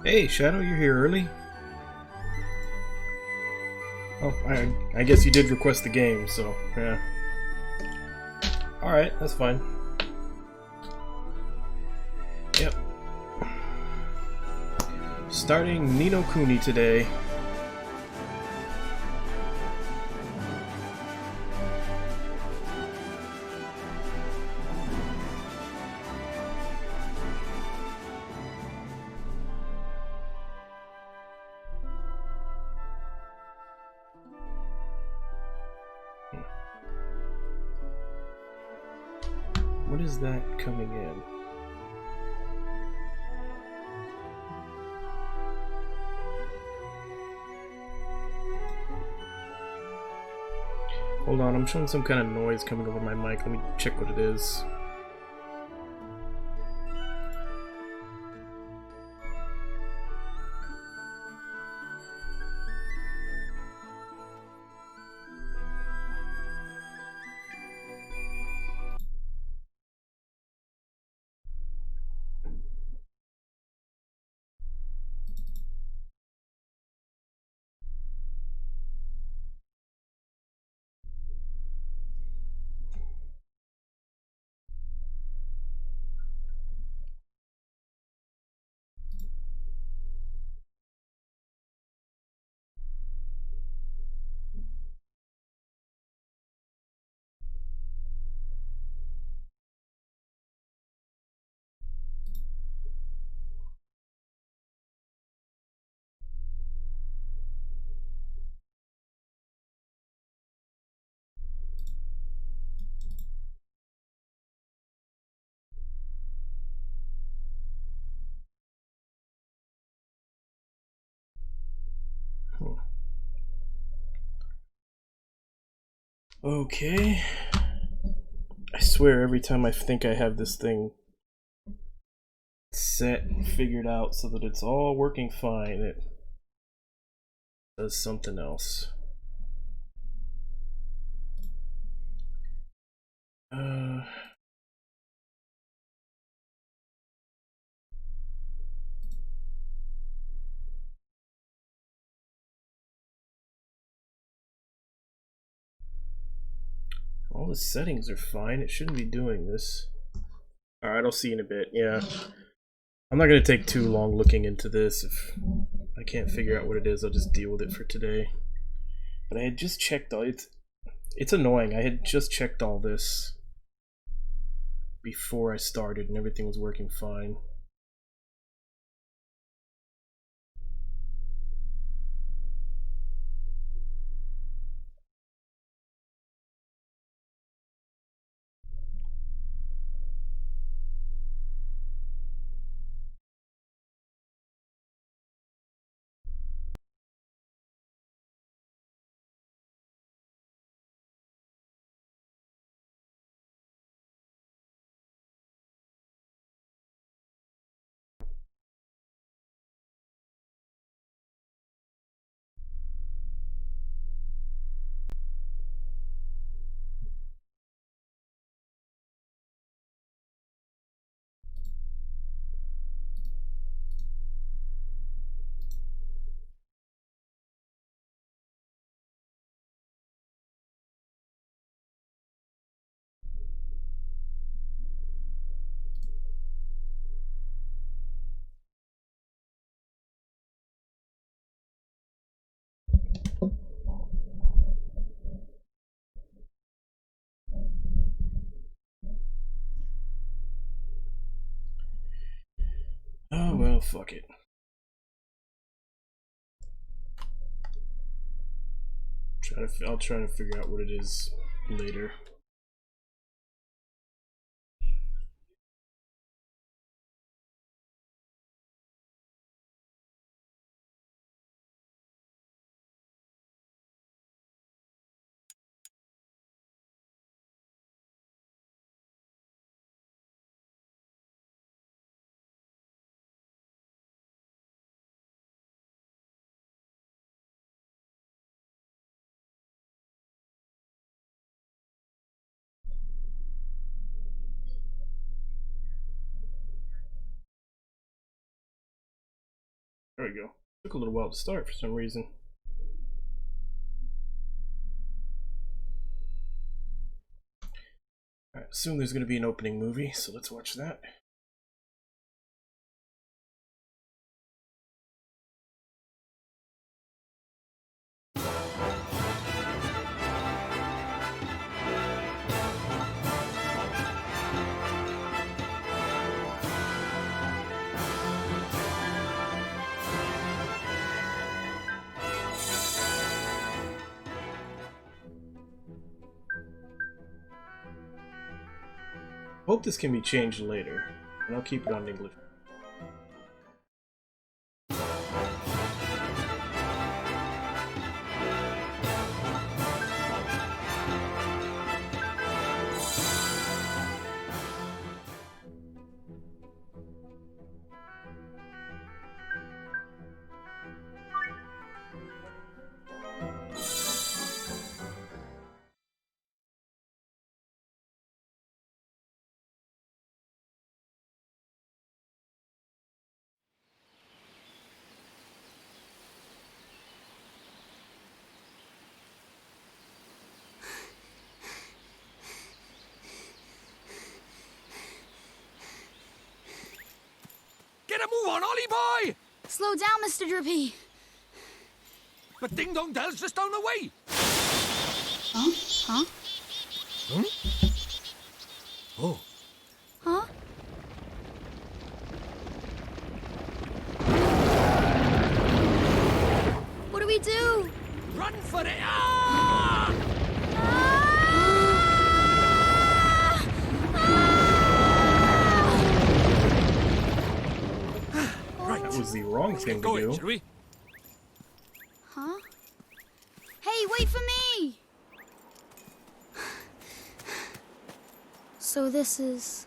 Hey, Shadow, you're here early? Oh, I guess you did request the game, so, yeah. Alright, that's fine. Yep. Starting Nino Kuni today. What is that coming in? Hold on, I'm showing some kind of noise coming over my mic. Let me check what it is. Okay. I swear every time I think I have this thing set and figured out so that it's all working fine, it does something else. Uh... All the settings are fine. It shouldn't be doing this. Alright, I'll see you in a bit. Yeah. I'm not going to take too long looking into this. If I can't figure out what it is, I'll just deal with it for today. But I had just checked all... It's annoying. I had just checked all this before I started and everything was working fine. Oh well, fuck it. I'll try to figure out what it is later. There we go. Took a little while to start for some reason. Alright, soon there's gonna be an opening movie, so let's watch that. Hope this can be changed later, and I'll keep it on English. Get a move on, Ollie boy! Slow down, Mr. Drippy. But Ding Dong Dell's just down the way. Huh? Huh? Hmm? Oh. Huh? What do we do? Run for it! Ah! Right. That was the wrong thing to do. Shall we? Huh? Hey, wait for me! So this is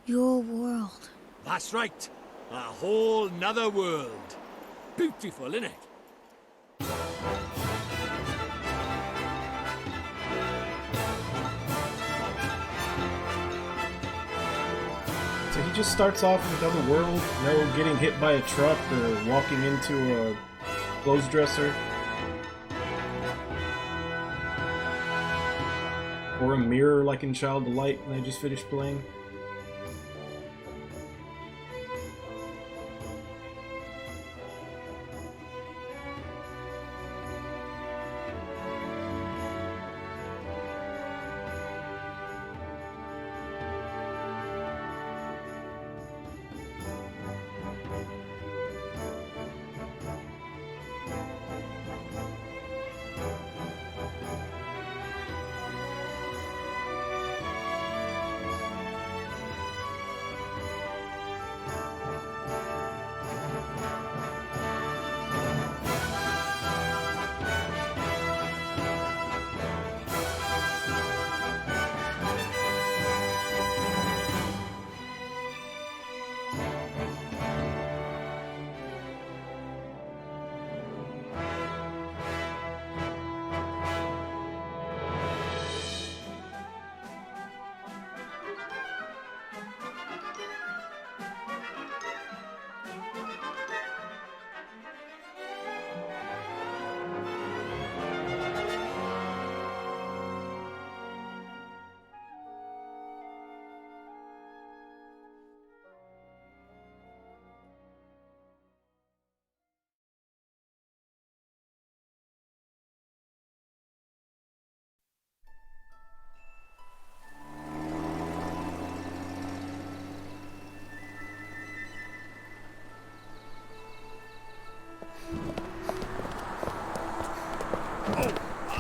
your world. That's right. A whole nother world. Beautiful, innit? So he just starts off in another world, no getting hit by a truck or walking into a clothes dresser. Or a mirror like in Child of Light when I just finished playing.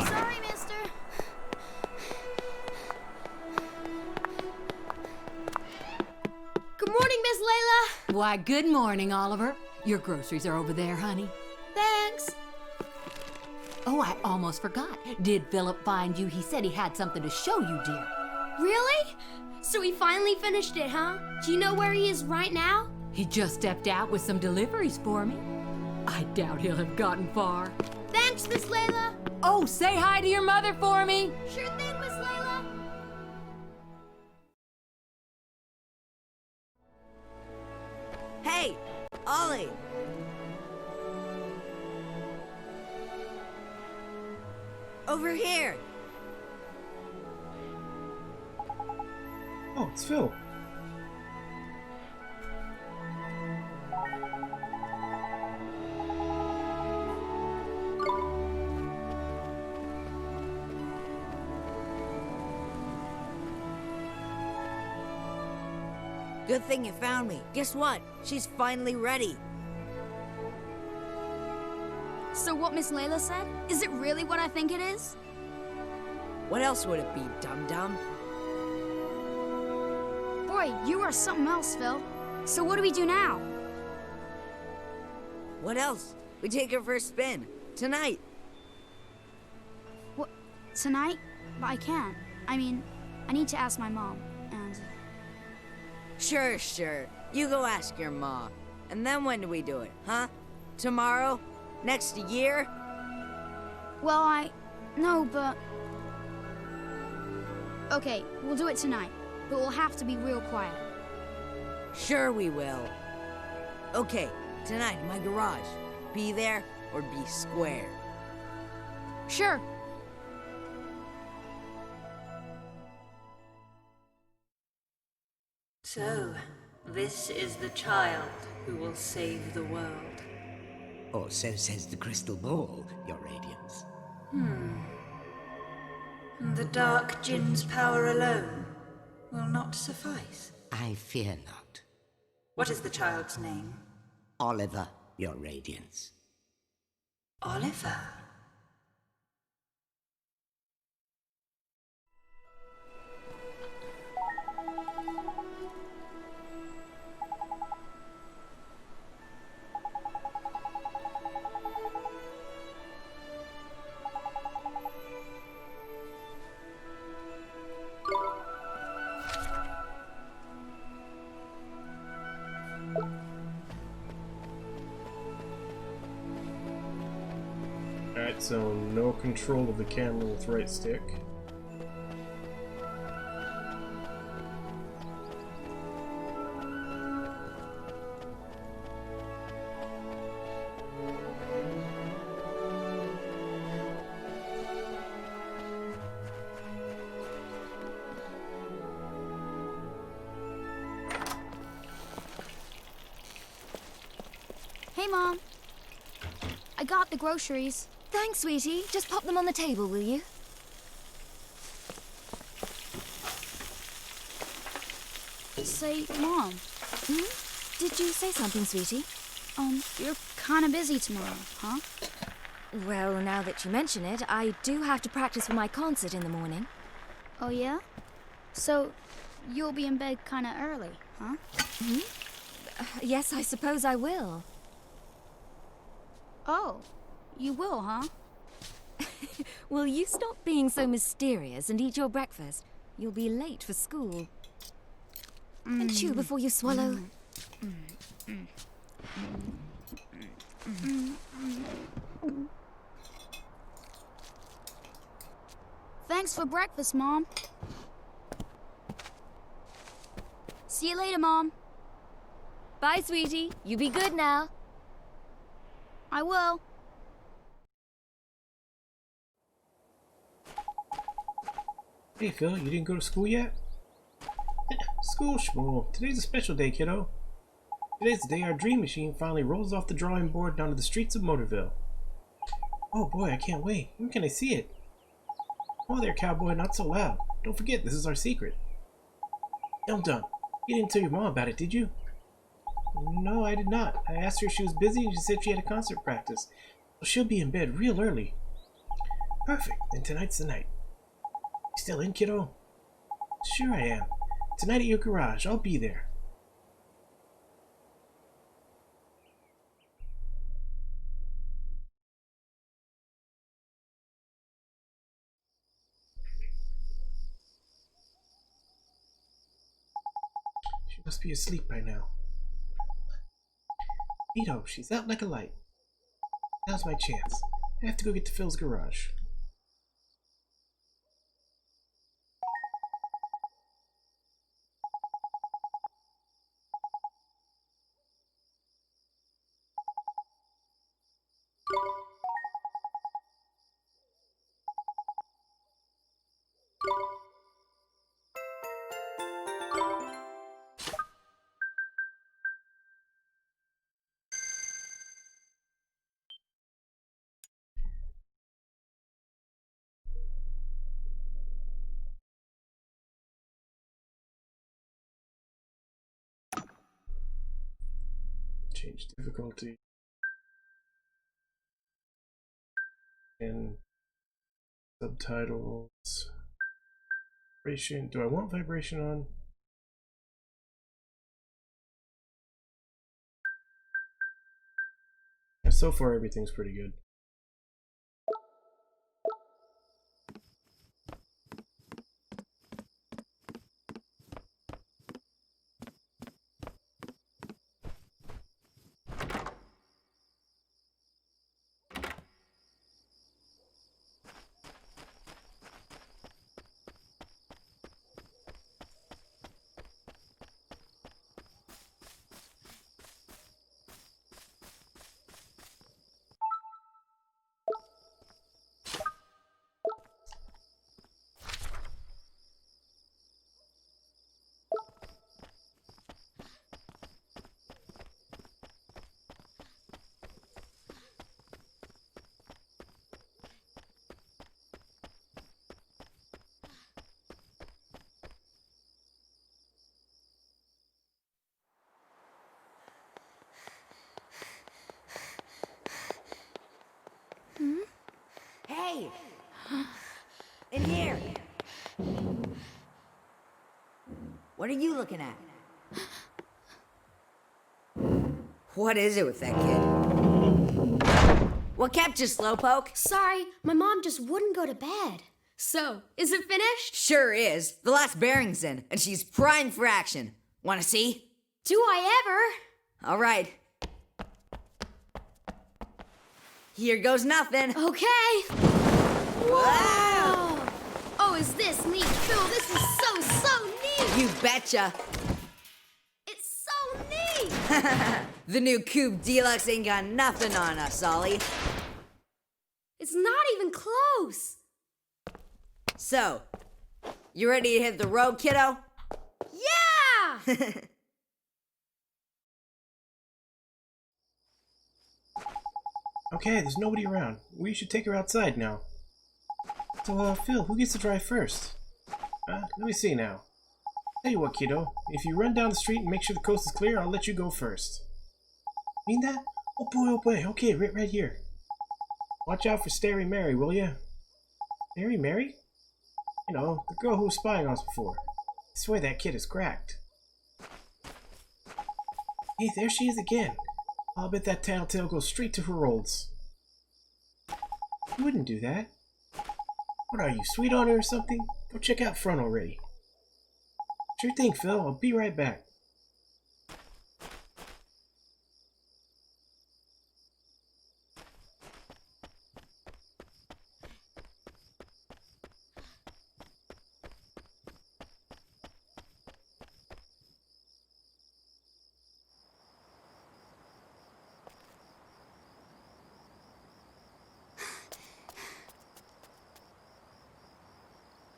Sorry, mister. Good morning, Miss Layla. Why, good morning, Oliver. Your groceries are over there, honey. Thanks. Oh, I almost forgot. Did Philip find you? He said he had something to show you, dear. Really? So he finally finished it, huh? Do you know where he is right now? He just stepped out with some deliveries for me. I doubt he'll have gotten far. Thanks, Miss Layla. Oh, say hi to your mother for me. Sure thing, Miss Layla. Hey, Ollie. Over here! Oh, it's Phil. Good thing you found me. Guess what? She's finally ready. So what Miss Layla said? Is it really what I think it is? What else would it be, dum-dum? Boy, you are something else, Phil. So what do we do now? What else? We take her for a spin. Tonight. What? Tonight? But I can't. I mean, I need to ask my mom, and... Sure. You go ask your ma. And then when do we do it, huh? Tomorrow? Next year? Well, No, but... Okay, we'll do it tonight. But we'll have to be real quiet. Sure we will. Okay, tonight in my garage. Be there or be square. Sure. So, this is the child who will save the world. Or so says the crystal ball, Your Radiance. And the Dark Jinn's power alone will not suffice. I fear not. What is the child's name? Oliver, Your Radiance. Oliver. Alright, so no control of the camera with right stick. Hey, Mom. I got the groceries. Thanks, sweetie. Just pop them on the table, will you? Say, Mom, Did you say something, sweetie? you're kinda busy tomorrow, huh? Well, now that you mention it, I do have to practice for my concert in the morning. Oh, yeah? So, you'll be in bed kinda early, huh? Yes, I suppose I will. Oh, you will, huh? Will you stop being so mysterious and eat your breakfast? You'll be late for school. And chew before you swallow. Thanks for breakfast, Mom. See you later, Mom. Bye, sweetie. You be good now. I will. Hey Phil, you didn't go to school yet? School schmool. Today's a special day, kiddo. Today's the day our dream machine finally rolls off the drawing board down to the streets of Motorville. Oh boy, I can't wait. When can I see it? Oh there, cowboy, not so loud. Don't forget, this is our secret. Dum-dum, you didn't tell your mom about it, did you? No, I did not. I asked her if she was busy and she said she had a concert practice. So she'll be in bed real early. Perfect, then tonight's the night. You still in, kiddo? Sure I am. Tonight at your garage, I'll be there. She must be asleep by now. Neato, she's out like a light. Now's my chance. I have to go get to Phil's garage. Change difficulty. And subtitles. Vibration. Do I want vibration on? Yeah, so far everything's pretty good. Hey! In here! What are you looking at? What is it with that kid? What kept you, Slowpoke? Sorry, my mom just wouldn't go to bed. So, is it finished? Sure is. The last bearing's in, and she's primed for action. Wanna see? Do I ever? All right. Here goes nothing. Okay. Wow! Oh, is this neat, Phil? This is so neat! You betcha. It's so neat! The new Coupe Deluxe ain't got nothing on us, Ollie. It's not even close. So, you ready to hit the road, kiddo? Yeah! Okay, there's nobody around. We should take her outside now. So, Phil, who gets to drive first? Let me see now. Tell you what, kiddo. If you run down the street and make sure the coast is clear, I'll let you go first. Mean that? Oh boy. Okay, right here. Watch out for Starry Mary, will ya? Starry Mary? You know, the girl who was spying on us before. I swear that kid is cracked. Hey, there she is again. I'll bet that tattletale goes straight to her olds. You wouldn't do that. What are you, sweet on her or something? Go check out front already. Sure thing, Phil. I'll be right back.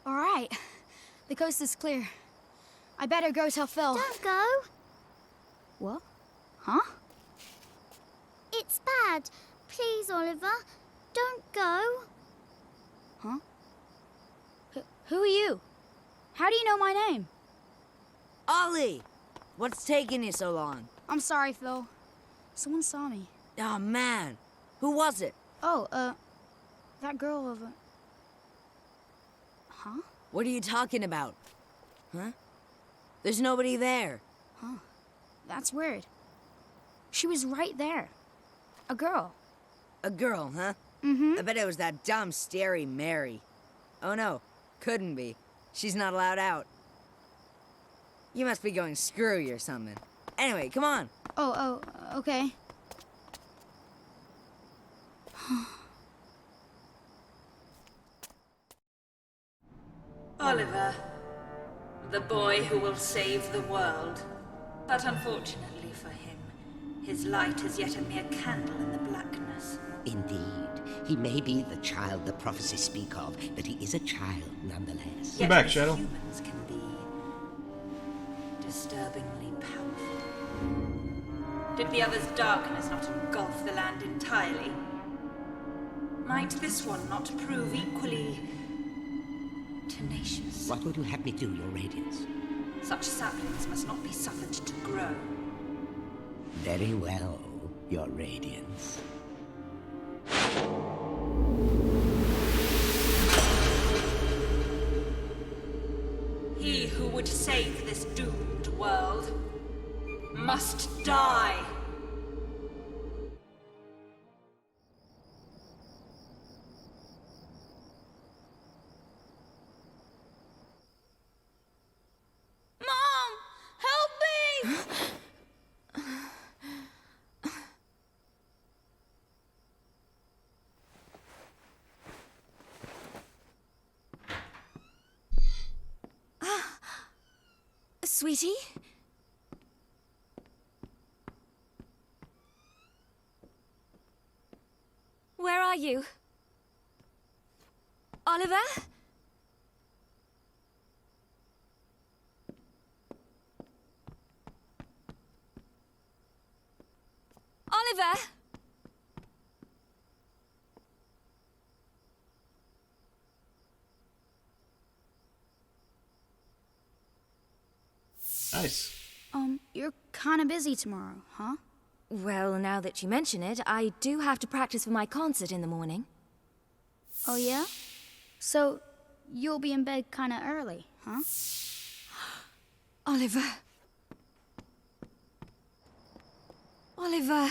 All right. The coast is clear. I better go tell Phil. Don't go. What? Huh? It's bad. Please, Oliver. Don't go. Huh? Who are you? How do you know my name? Ollie! What's taking you so long? I'm sorry, Phil. Someone saw me. Oh, man. Who was it? Oh, that girl over... Huh? What are you talking about? Huh? There's nobody there. Huh. That's weird. She was right there. A girl. A girl, huh? Mm-hmm. I bet it was that dumb, Starry Mary. Oh, no. Couldn't be. She's not allowed out. You must be going screwy or something. Anyway, come on. Oh, okay. Oliver, the boy who will save the world. But unfortunately for him, his light is yet a mere candle in the blackness. Indeed. He may be the child the prophecies speak of, but he is a child nonetheless. Come back, his Shadow. Humans can be disturbingly powerful. Did the other's darkness not engulf the land entirely? Might this one not prove equally tenacious? What would you have me do, your radiance? Such saplings must not be suffered to grow. Very well, Your Radiance. He who would save this doomed world must die. Mom! Help me! Sweetie? Where are you? Oliver? Oliver? Nice. You're kind of busy tomorrow, huh? Well, now that you mention it, I do have to practice for my concert in the morning. Oh, yeah? So, you'll be in bed kind of early, huh? Oliver. Oliver.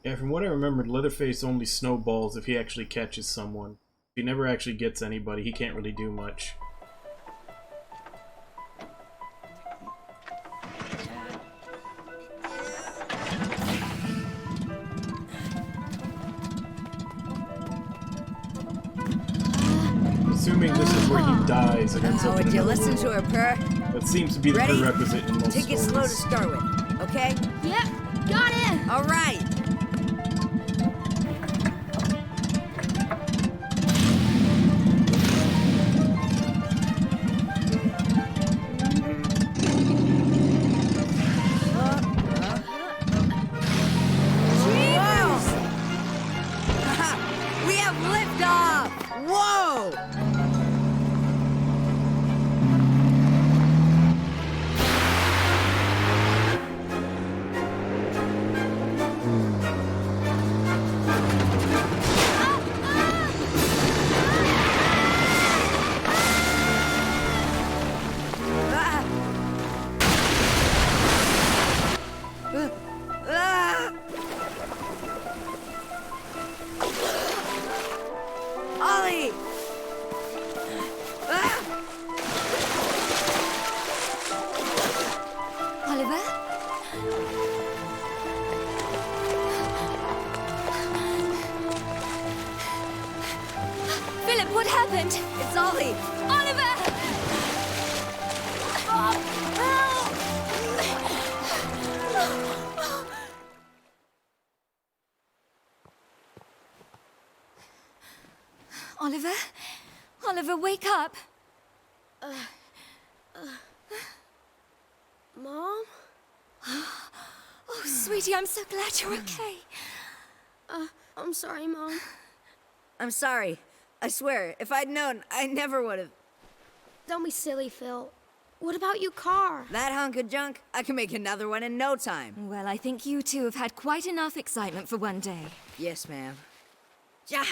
Yeah, from what I remembered, Leatherface only snowballs if he actually catches someone. If he never actually gets anybody, he can't really do much. Assuming this is where he dies and ends up in Would you another listen world. to her purr? That seems to be the Ready? prerequisite in most Take it slow to stories. start with, okay? Yep, got it! All right. Cheers! We have liftoff! Whoa! Ollie! Oliver? Philip, what happened? It's Ollie! Oliver! Oliver? Oliver, wake up! Mom? Oh, sweetie, I'm so glad you're okay. I'm sorry, Mom. I'm sorry. I swear, if I'd known, I never would have. Don't be silly, Phil. What about your car? That hunk of junk, I can make another one in no time. Well, I think you two have had quite enough excitement for one day. Yes, ma'am. Ja!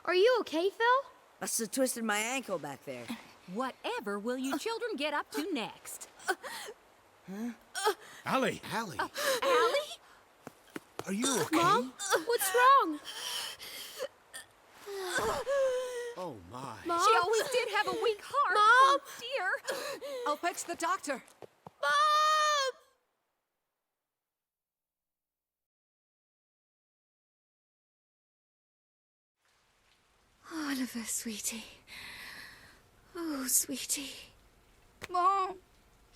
Are you okay, Phil? Must have twisted my ankle back there. Whatever will you children get up to next? Allie! Allie, Allie? are you okay? Mom? What's wrong? Oh my. Mom? She always did have a weak heart. Mom? Oh, dear. I'll fetch the doctor. Mom! Oliver, sweetie. Oh, sweetie. Mom!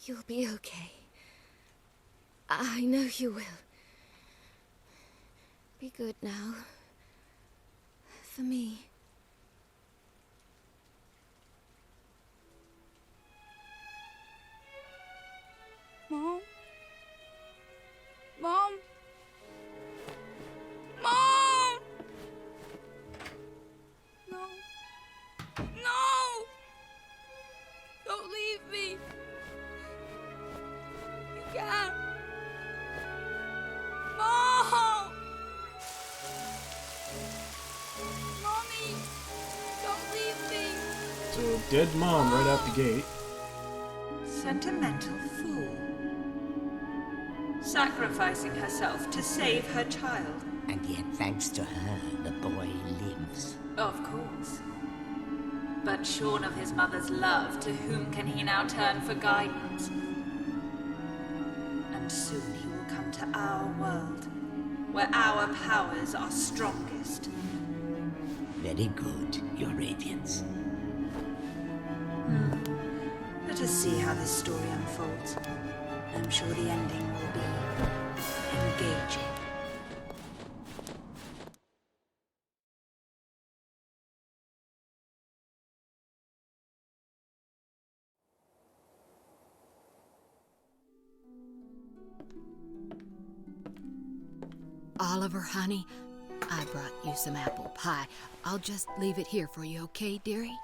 You'll be okay. I know you will. Be good now. For me. Mom? Mom? Mom! No. No! Don't leave me. You can't. So, dead mom right out the gate. Sentimental fool. Sacrificing herself to save her child. And yet, thanks to her, the boy lives. Of course. But shorn of his mother's love, to whom can he now turn for guidance? And soon he will come to our world, where our powers are strongest. Very good, Your Radiance. Let us see how this story unfolds. I'm sure the ending will be engaging. Oliver, honey, I brought you some apple pie. I'll just leave it here for you, okay, dearie?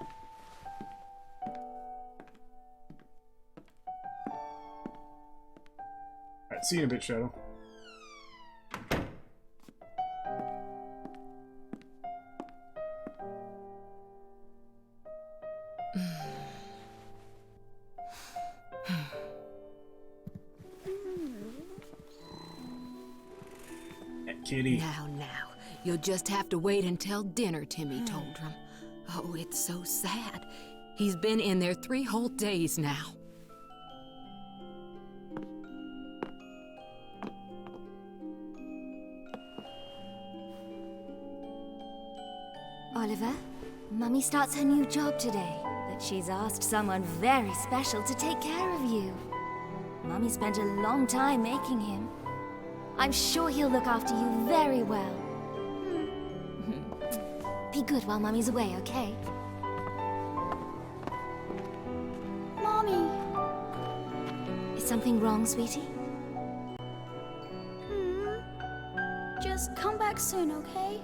Alright, see you in a bit, Shadow. Kitty. Now, you'll just have to wait until dinner, Timmy told him. Oh, it's so sad. He's been in there 3 whole days now. Oliver, Mummy starts her new job today, but she's asked someone very special to take care of you. Mummy spent a long time making him. I'm sure he'll look after you very well. Be good while Mummy's away, okay? Mommy. Is something wrong, sweetie? Just come back soon, okay?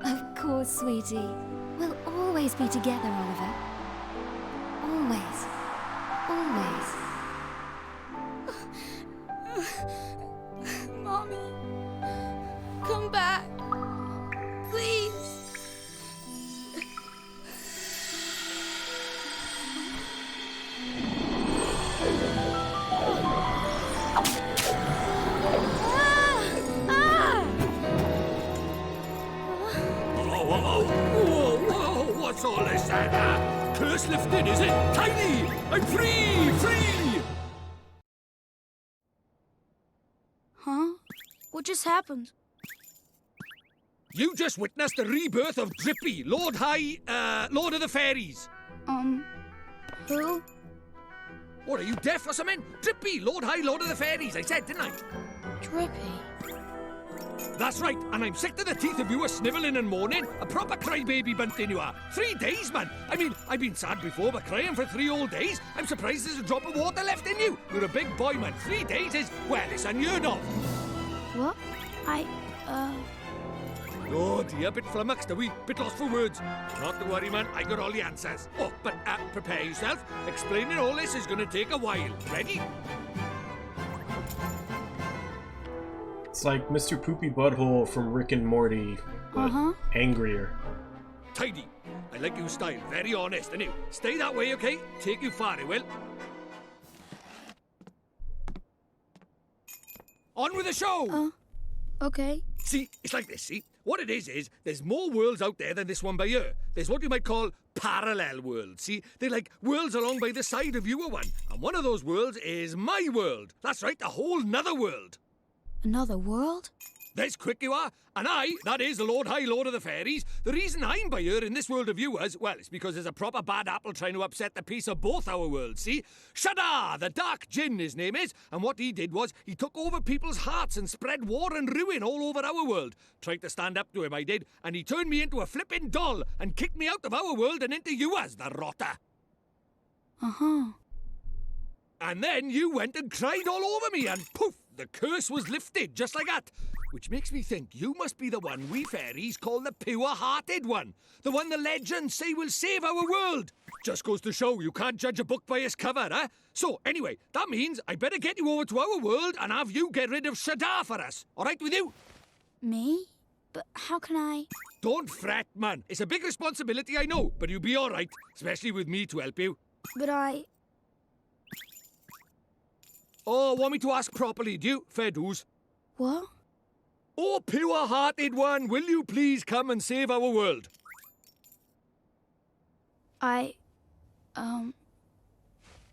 Of course, sweetie. We'll always be together, Oliver. Always. Always. Mommy. Come back. Please. Whoa, what's all this? Curse lifted, is it? Tiny! I'm free! Free! Huh? What just happened? You just witnessed the rebirth of Drippy, Lord of the Fairies. Who? What, are you deaf or something? Drippy, Lord of the Fairies, I said, didn't I? Drippy. That's right, and I'm sick to the teeth of you a snivelling and moaning. A proper crybaby bunting you are. 3 days, man. I mean, I've been sad before, but crying for 3 whole days? I'm surprised there's a drop of water left in you. You're a big boy, man. 3 days is, well, it's unheard of. What? Oh dear, bit flummoxed, are we? Bit lost for words. Not to worry, man, I got all the answers. Oh, but prepare yourself. Explaining all this is going to take a while. Ready? It's like Mr. Poopy Butthole from Rick and Morty, but angrier. Tidy. I like your style. Very honest, and you stay that way, okay? Take you far, it will. On with the show! Okay. See, it's like this, see? What it is there's more worlds out there than this one by here. There's what you might call parallel worlds, see? They're like worlds along by the side of your one. And one of those worlds is my world. That's right, a whole nother world. Another world? There's quick you are. And I, that is the Lord of the Fairies. The reason I'm by here in this world of yours, well, it's because there's a proper bad apple trying to upset the peace of both our worlds, see? Shadar, the Dark Djinn, his name is. And what he did was, he took over people's hearts and spread war and ruin all over our world. Tried to stand up to him, I did. And he turned me into a flippin' doll and kicked me out of our world and into yours, the rotter. And then you went and cried all over me and poof, the curse was lifted, just like that. Which makes me think you must be the one we fairies call the pure-hearted one. The one the legends say will save our world. Just goes to show you can't judge a book by its cover, eh? So, anyway, that means I better get you over to our world and have you get rid of Shadar for us. All right with you? Me? But how can I... Don't fret, man. It's a big responsibility, I know, but you'll be all right, especially with me to help you. But I... Oh, want me to ask properly, do you? Fair dues. What? Oh, pure-hearted one, will you please come and save our world?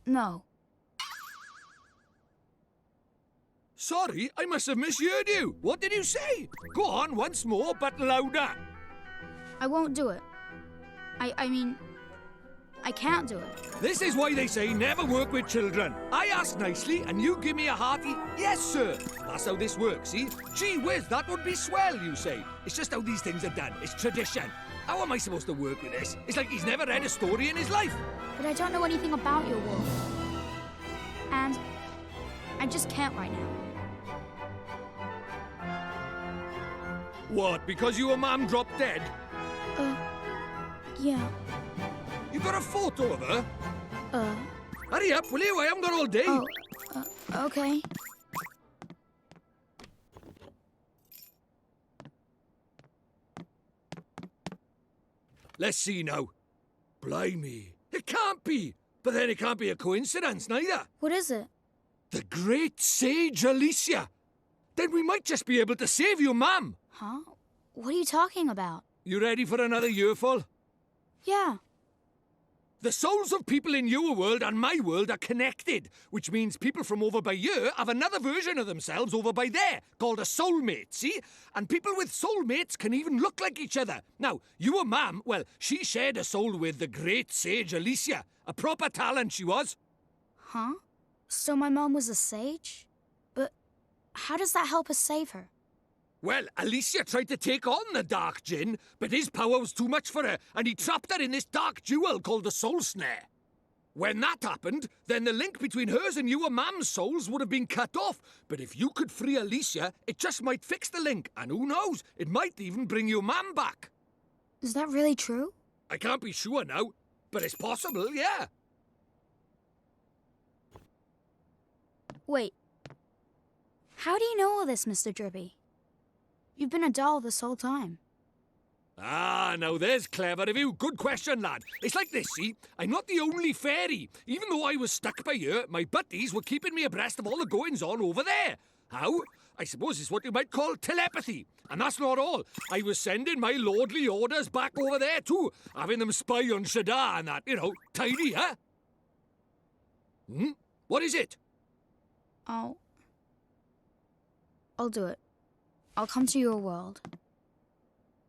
No. Sorry, I must have misheard you. What did you say? Go on once more, but louder. I won't do it. I mean... I can't do it. This is why they say never work with children. I ask nicely, and you give me a hearty, yes, sir. That's how this works, see? Gee whiz, that would be swell, you say. It's just how these things are done. It's tradition. How am I supposed to work with this? It's like he's never read a story in his life. But I don't know anything about your world. And... I just can't right now. What, because your mum dropped dead? Yeah. You got a photo of her? Hurry up, will you? I haven't got all day. Okay. Let's see now. Blimey. It can't be. But then it can't be a coincidence, neither. What is it? The great sage Alicia. Then we might just be able to save your mum. Huh? What are you talking about? You ready for another earful? Yeah. The souls of people in your world and my world are connected, which means people from over by here have another version of themselves over by there, called a soulmate, see? And people with soulmates can even look like each other. Now, your mum, well, she shared a soul with the great sage Alicia. A proper talent she was. Huh? So my mom was a sage? But how does that help us save her? Well, Alicia tried to take on the Dark Djinn, but his power was too much for her, and he trapped her in this dark jewel called the Soul Snare. When that happened, then the link between hers and your mum's souls would have been cut off. But if you could free Alicia, it just might fix the link, and who knows, it might even bring your mum back. Is that really true? I can't be sure now, but it's possible, yeah. Wait. How do you know all this, Mr. Drippy? You've been a doll this whole time. Ah, now there's clever of you. Good question, lad. It's like this, see? I'm not the only fairy. Even though I was stuck by here, my buddies were keeping me abreast of all the goings-on over there. How? I suppose it's what you might call telepathy. And that's not all. I was sending my lordly orders back over there, too. Having them spy on Shadar and that, you know, tidy, huh? What is it? I'll do it. I'll come to your world.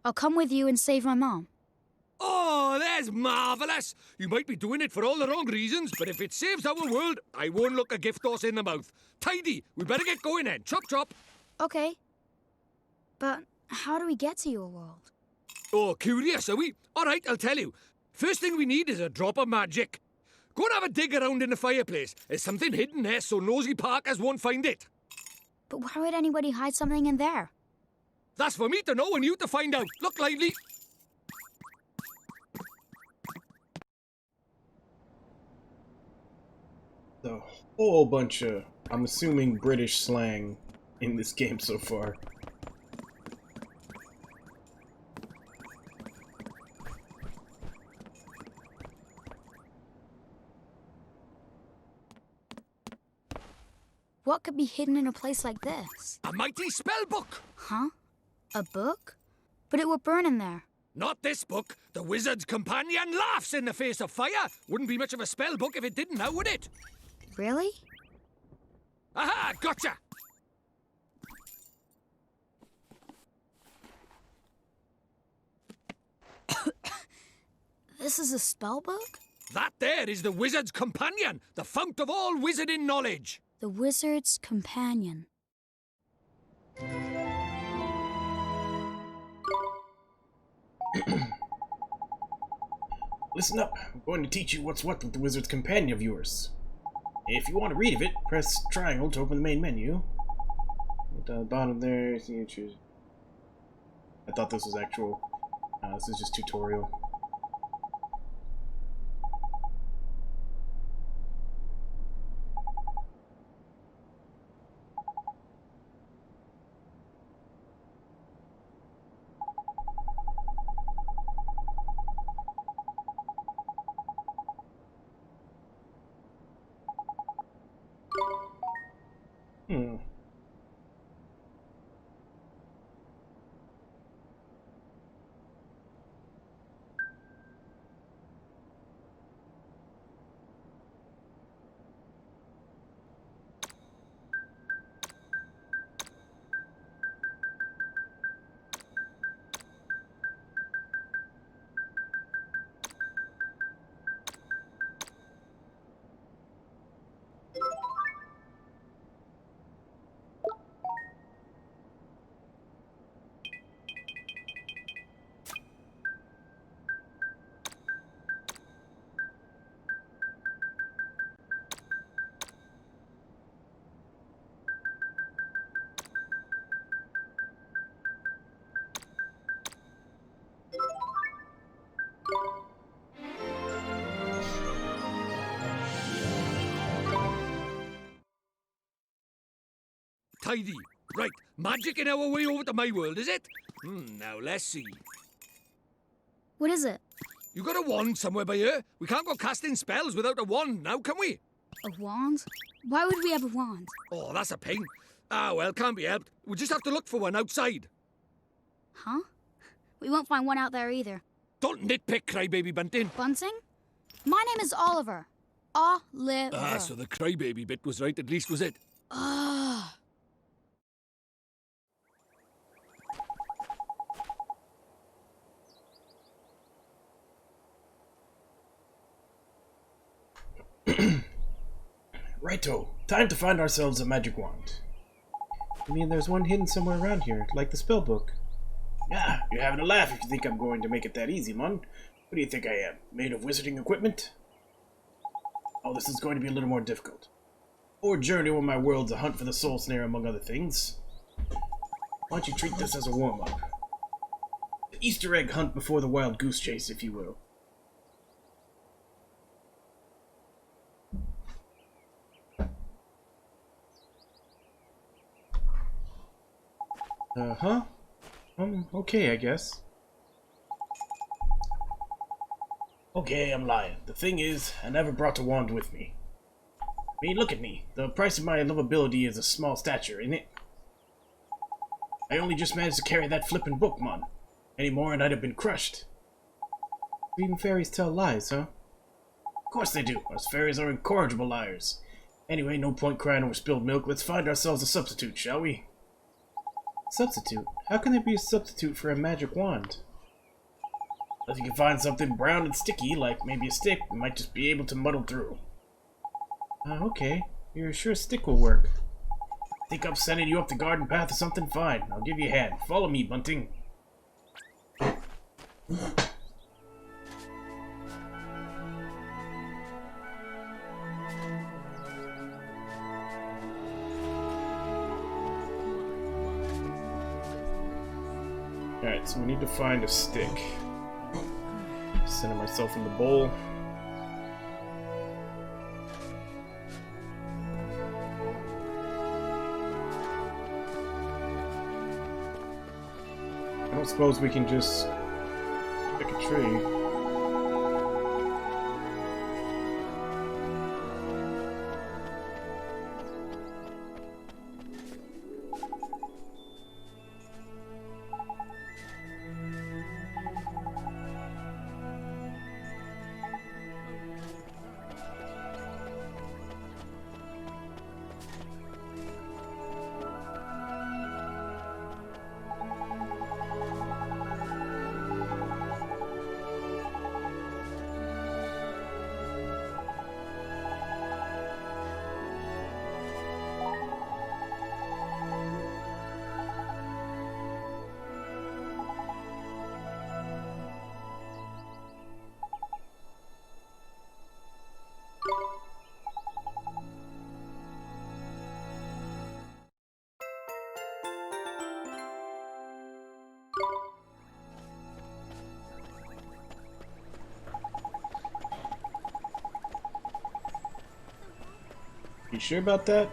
I'll come with you and save my mom. Oh, that's marvellous! You might be doing it for all the wrong reasons, but if it saves our world, I won't look a gift horse in the mouth. Tidy! We better get going then. Chop, chop! Okay. But how do we get to your world? Oh, curious, are we? All right, I'll tell you. First thing we need is a drop of magic. Go and have a dig around in the fireplace. There's something hidden there so nosy Parkers won't find it. But why would anybody hide something in there? That's for me to know and you to find out. Look lively. A whole bunch of, I'm assuming, British slang in this game so far. What could be hidden in a place like this? A mighty spell book. Huh? A book? But it would burn in there. Not this book. The Wizard's Companion laughs in the face of fire. Wouldn't be much of a spell book if it didn't now, would it? Really? Aha! Gotcha! This is a spell book? That there is the Wizard's Companion, the fount of all wizarding knowledge. The Wizard's Companion. Listen up, I'm going to teach you what's what with the Wizard's Companion of yours. If you want to read of it, press triangle to open the main menu. At the bottom there, you choose. I thought this was actual. This is just tutorial. Hmm. Tidy. Right, magic in our way over to my world, is it? Now let's see. What is it? You got a wand somewhere by here? We can't go casting spells without a wand now, can we? A wand? Why would we have a wand? Oh, that's a pain. Ah, well, can't be helped. We'll just have to look for one outside. Huh? We won't find one out there either. Don't nitpick, crybaby Bunting. Bunting? My name is Oliver. Oliver. Ah, so the crybaby bit was right, at least, was it? Ugh. Righto. Time to find ourselves a magic wand. I mean, there's one hidden somewhere around here, like the spell book. Ah, you're having a laugh if you think I'm going to make it that easy, Mon. What do you think I am? Made of wizarding equipment? Oh, this is going to be a little more difficult. Or journey over my world's a hunt for the soul snare, among other things. Why don't you treat this as a warm-up? The Easter egg hunt before the wild goose chase, if you will. Uh-huh. Okay, I guess. Okay, I'm lying. The thing is, I never brought a wand with me. I mean, look at me. The price of my lovability is a small stature, ain't it? I only just managed to carry that flippin' book, mon. Any more and I'd have been crushed. Even fairies tell lies, huh? Of course they do. Us fairies are incorrigible liars. Anyway, no point crying over spilled milk. Let's find ourselves a substitute, shall we? Substitute? How can there be a substitute for a magic wand? If you can find something brown and sticky, like maybe a stick, we might just be able to muddle through. Okay. You're sure a stick will work. Think I'm sending you up the garden path or something? Fine. I'll give you a hand. Follow me, Bunting. Alright, so we need to find a stick. Center myself in the bowl. I don't suppose we can just pick a tree. You sure about that?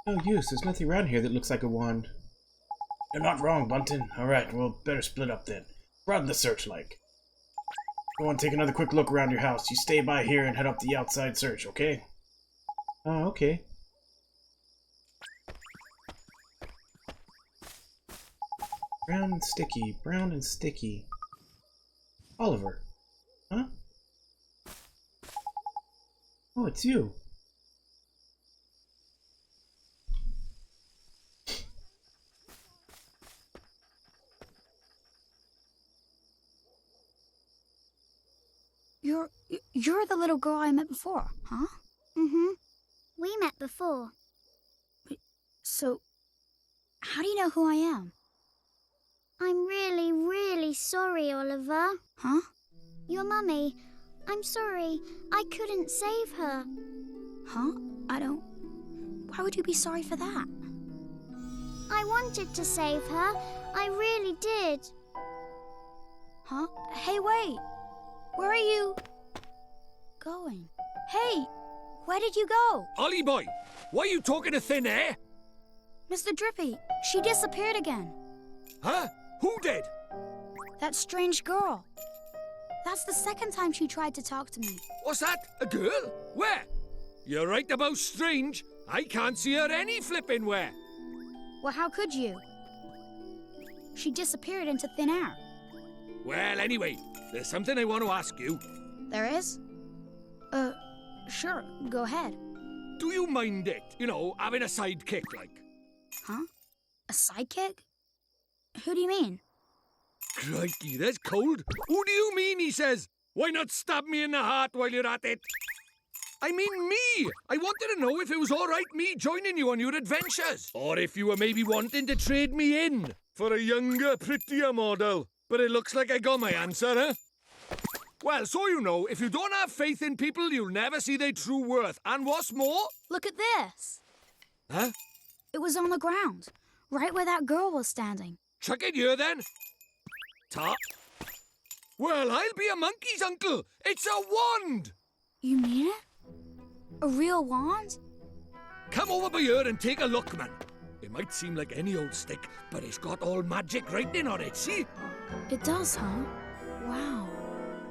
No use. There's nothing around here that looks like a wand. You're not wrong, Bunton. Alright, we'll better split up then. Broaden the search, like. Go on, take another quick look around your house. You stay by here and head up the outside search, okay? Oh, okay. Brown and sticky. Brown and sticky. Oliver. Huh? Oh, it's you. You're the little girl I met before, huh? Mm-hmm. We met before. So, how do you know who I am? I'm really, really sorry, Oliver. Huh? Your mummy. I'm sorry. I couldn't save her. Huh? I don't... Why would you be sorry for that? I wanted to save her. I really did. Huh? Hey, wait! Where are you... going? Hey! Where did you go? Ollie boy, why are you talking to thin air? Mr. Drippy, she disappeared again. Huh? Who did? That strange girl. That's the second time she tried to talk to me. What's that? A girl? Where? You're right about strange. I can't see her any flipping where. Well, how could you? She disappeared into thin air. Well, anyway, there's something I want to ask you. There is? Sure, go ahead. Do you mind it? You know, having a sidekick like? Huh? A sidekick? Who do you mean? Crikey, there's cold. Who do you mean, he says? Why not stab me in the heart while you're at it? I mean me! I wanted to know if it was all right me joining you on your adventures. Or if you were maybe wanting to trade me in for a younger, prettier model. But it looks like I got my answer, huh? Well, so you know, if you don't have faith in people, you'll never see their true worth. And what's more... Look at this. Huh? It was on the ground, right where that girl was standing. Chuck it here, then. Ta. Well, I'll be a monkey's uncle. It's a wand! You mean it? A real wand? Come over by here and take a look, man. It might seem like any old stick, but it's got all magic writing on it, see? It does, huh? Wow.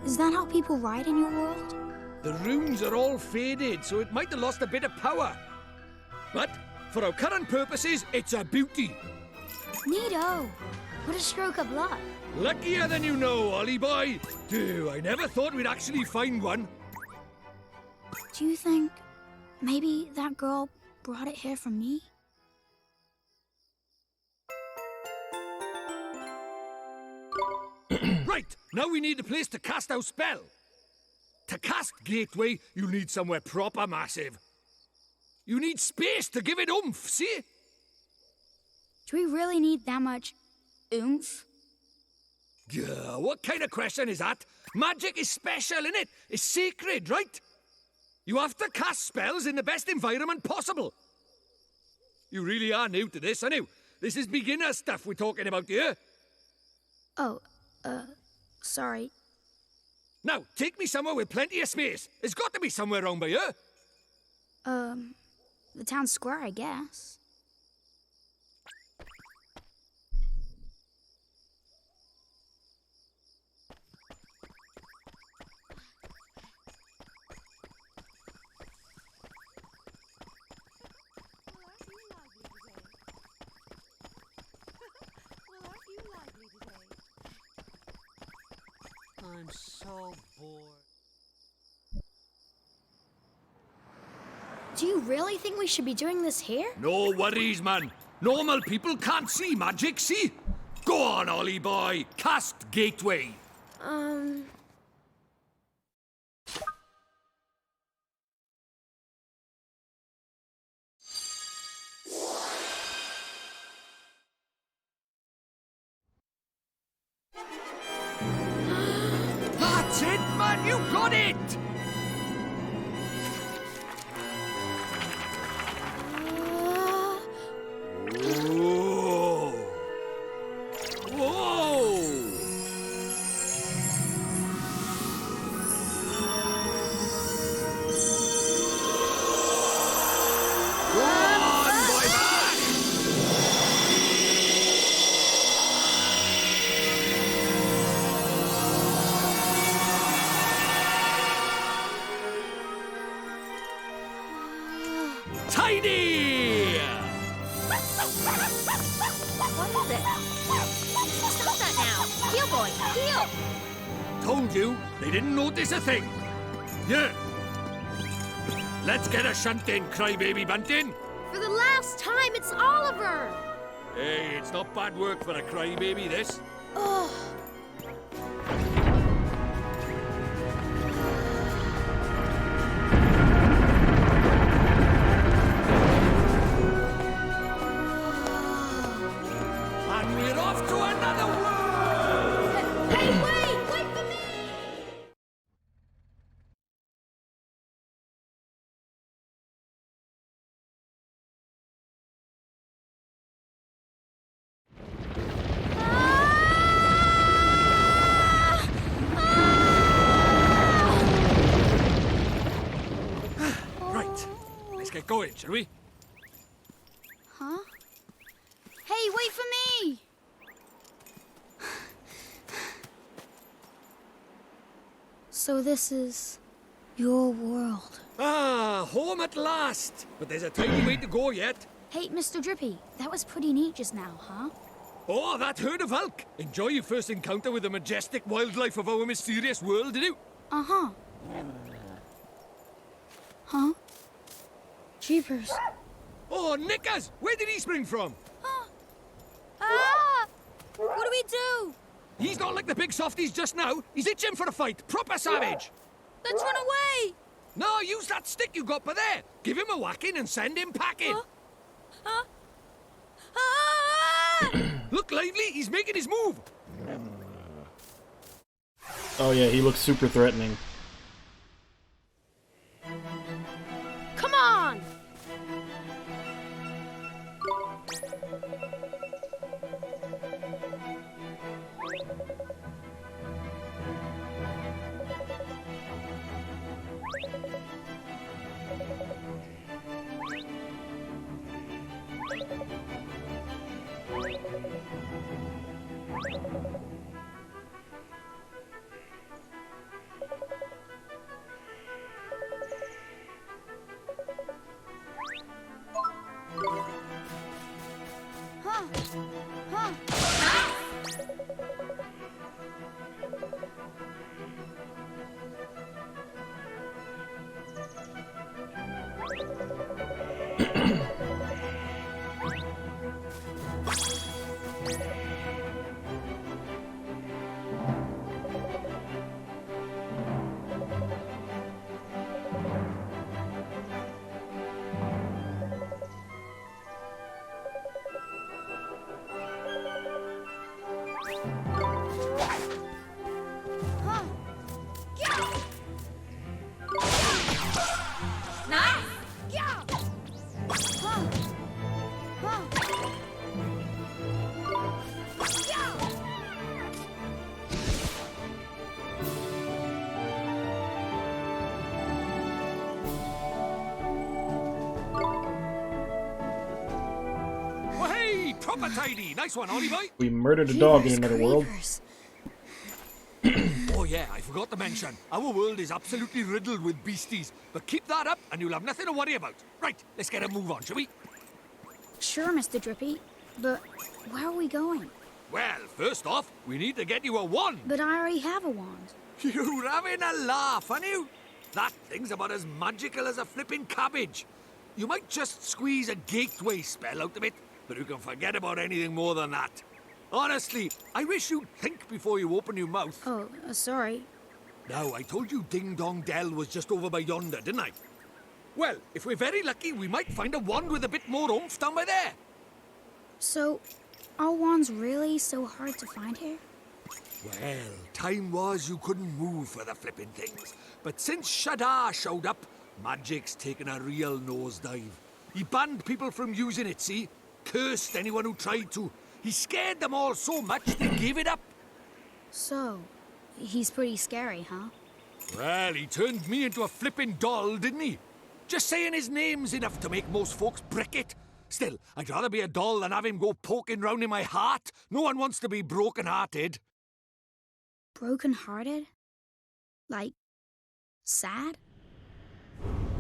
Is that how people write in your world? The runes are all faded, so it might have lost a bit of power. But, for our current purposes, it's a beauty. Neato. What a stroke of luck. Luckier than you know, Ollie boy. Dude, I never thought we'd actually find one. Do you think maybe that girl brought it here for me? Right, now we need a place to cast our spell. To cast Gateway, you'll need somewhere proper massive. You need space to give it oomph, see? Do we really need that much oomph? Yeah, what kind of question is that? Magic is special, innit? It's sacred, right? You have to cast spells in the best environment possible. You really are new to this, aren't you? This is beginner stuff we're talking about here. Oh, sorry. Now, take me somewhere with plenty of space. There's got to be somewhere around by here. The town square, I guess. I'm so bored. Do you really think we should be doing this here? No worries, man. Normal people can't see magic, see? Go on, Ollie boy. Cast Gateway. That's it, man. You got it. Whoa. Whoa. Go on, boy, Tiny! What is it? Stop that now! Heel, boy! Heel! Told you, they didn't notice a thing. Yeah. Let's get a shunt in, crybaby bunting. For the last time, it's Oliver! Hey, it's not bad work for a crybaby, this. Ugh. And we're off to another world! Hey, wait! Wait for me! Right, let's get going, shall we? Huh? Hey, wait for me! So this is your world. Ah, home at last! But there's a tiny way to go yet. Hey, Mr. Drippy, that was pretty neat just now, huh? Oh, that herd of elk! Enjoy your first encounter with the majestic wildlife of our mysterious world, did you? Uh-huh. Huh? Jeepers. Oh, Nickers! Where did he spring from? Ah! What do we do? He's not like the big softies just now. He's itching for a fight. Proper savage. Let's run away! No, use that stick you got by there. Give him a whacking and send him packing. Ah! Look lively, he's making his move. Oh yeah, he looks super threatening. Come on! Huh? Huh? Huh? Nice! Yeah! Huh? Huh? Yeah! Oh, hey, proper tidy. Nice one, Ollie boy. We murdered a dog in Jeepers another world. creepers. Oh yeah, I forgot to mention. Our world is absolutely riddled with beasties. But keep that up and you'll have nothing to worry about. Right, let's get a move on, shall we? Sure, Mr. Drippy, but where are we going? Well, first off, we need to get you a wand. But I already have a wand. You're having a laugh, aren't you? That thing's about as magical as a flipping cabbage. You might just squeeze a gateway spell out of it, but you can forget about anything more than that. Honestly, I wish you'd think before you open your mouth. Oh, sorry. Now, I told you Ding Dong Dell was just over by yonder, didn't I? Well, if we're very lucky, we might find a wand with a bit more oomph down by there. So, are wands really so hard to find here? Well, time was you couldn't move for the flipping things. But since Shadar showed up, magic's taken a real nosedive. He banned people from using it, see? Cursed anyone who tried to. He scared them all so much they gave it up. So, he's pretty scary, huh? Well, he turned me into a flipping doll, didn't he? Just saying his name's enough to make most folks brick it. Still, I'd rather be a doll than have him go poking round in my heart. No one wants to be broken-hearted. Broken-hearted? Like, sad?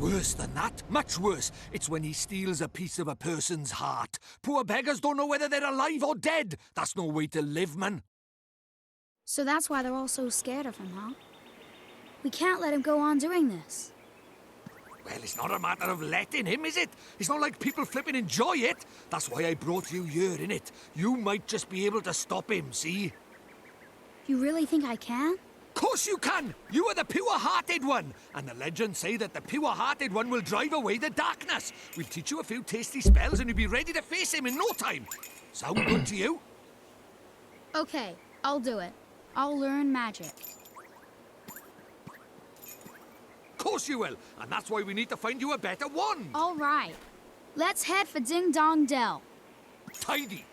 Worse than that, much worse. It's when he steals a piece of a person's heart. Poor beggars don't know whether they're alive or dead. That's no way to live, man. So that's why they're all so scared of him, huh? We can't let him go on doing this. Well, it's not a matter of letting him, is it? It's not like people flipping enjoy it. That's why I brought you here, innit? You might just be able to stop him, see? You really think I can? Course you can! You are the pure-hearted one! And the legends say that the pure-hearted one will drive away the darkness. We'll teach you a few tasty spells and you'll be ready to face him in no time. Sound good to you? Okay, I'll do it. I'll learn magic. Course you will, and that's why we need to find you a better wand. All right. Let's head for Ding Dong Dell. Tidy.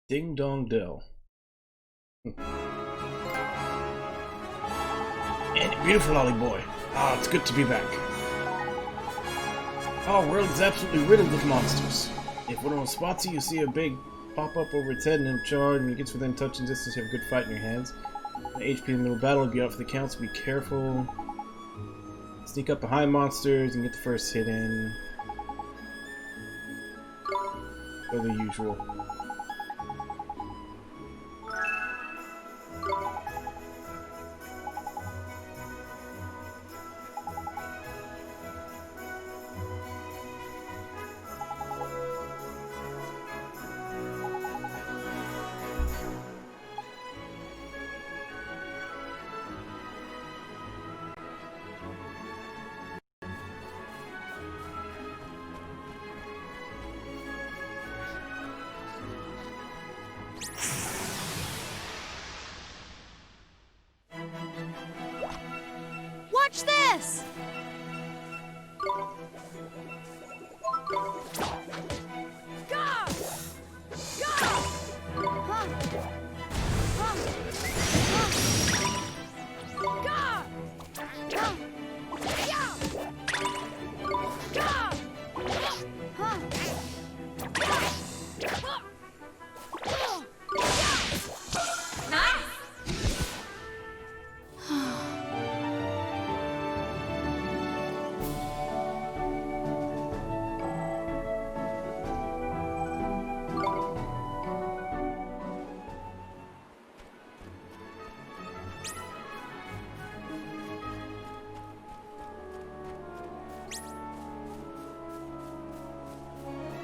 Ding Dong Dell. And beautiful Ollie boy. Ah, it's good to be back. Our world is absolutely riddled with monsters. If one of them spots you, you see a big pop up over its head and it'll charge. When it gets within touching distance, you have a good fight in your hands. The HP in the middle of battle will be out for the count, so be careful. Sneak up behind monsters and get the first hit in. Or the usual. Watch this!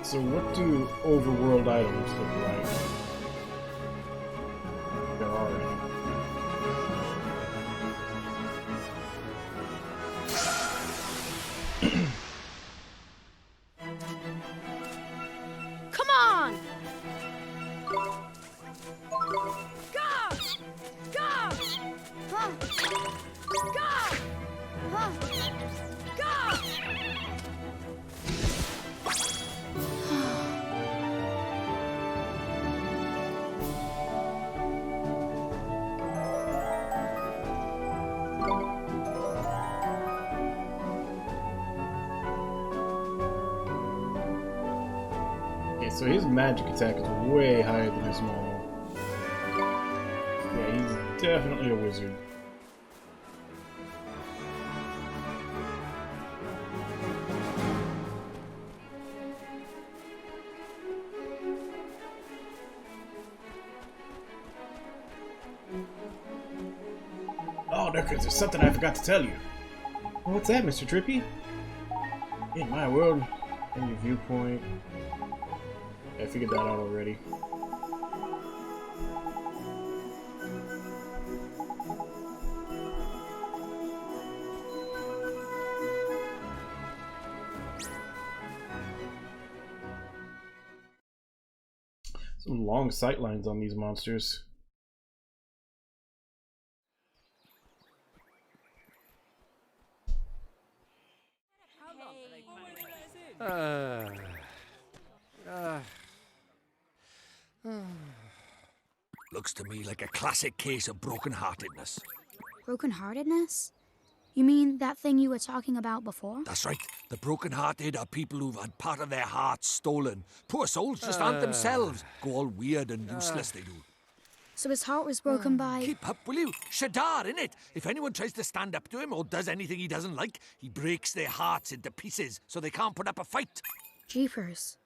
So what do overworld items look like? There are any. Come on! Okay, so his magic attack is way higher than his normal. Yeah, he's definitely a wizard. Oh, there's something I forgot to tell you. What's that, Mr. Drippy? In my world, in your viewpoint. I figured that out already. Some long sight lines on these monsters. Looks to me like a classic case of broken-heartedness. Broken-heartedness? You mean that thing you were talking about before? That's right. The broken-hearted are people who've had part of their hearts stolen. Poor souls just aren't themselves. Go all weird and useless, they do. So his heart was broken by... Keep up, will you? Shadar, innit? If anyone tries to stand up to him or does anything he doesn't like, he breaks their hearts into pieces so they can't put up a fight. Jeepers.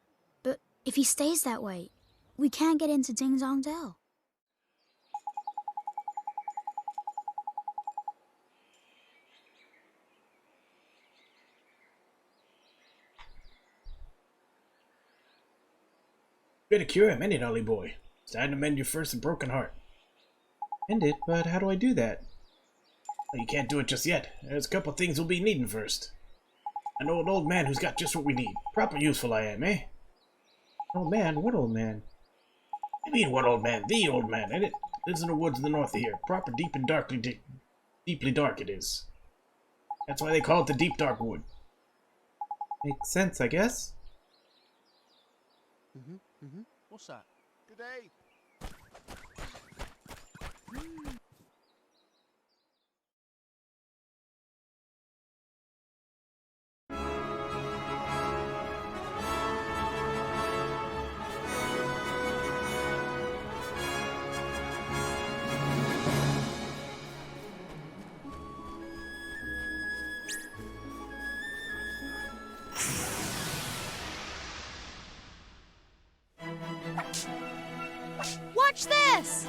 But if he stays that way, we can't get into Ding Dong Dell. Better cure him, ain't it, Ollie boy? It's time to mend your first broken heart. Mend it? But how do I do that? Well, you can't do it just yet. There's a couple things we'll be needing first. I know an old man who's got just what we need. Proper useful I am, eh? Old man? What old man? I mean, what old man? The old man, ain't it? Lives in the woods in the north of here. Proper deep and deeply dark it is. That's why they call it the Deep Dark Wood. Makes sense, I guess. What's that? Good day. Watch this!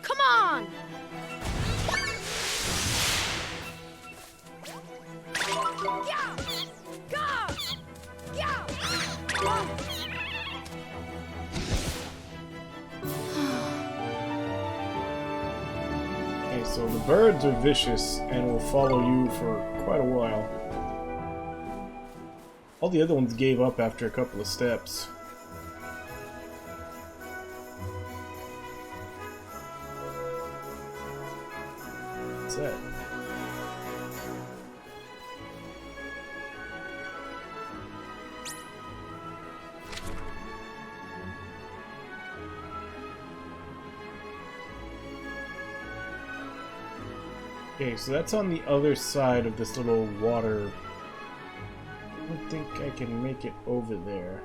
Come on! Okay, so the birds are vicious and will follow you for quite a while. All the other ones gave up after a couple of steps. What's that? Okay, so that's on the other side of this little water. I don't think I can make it over there.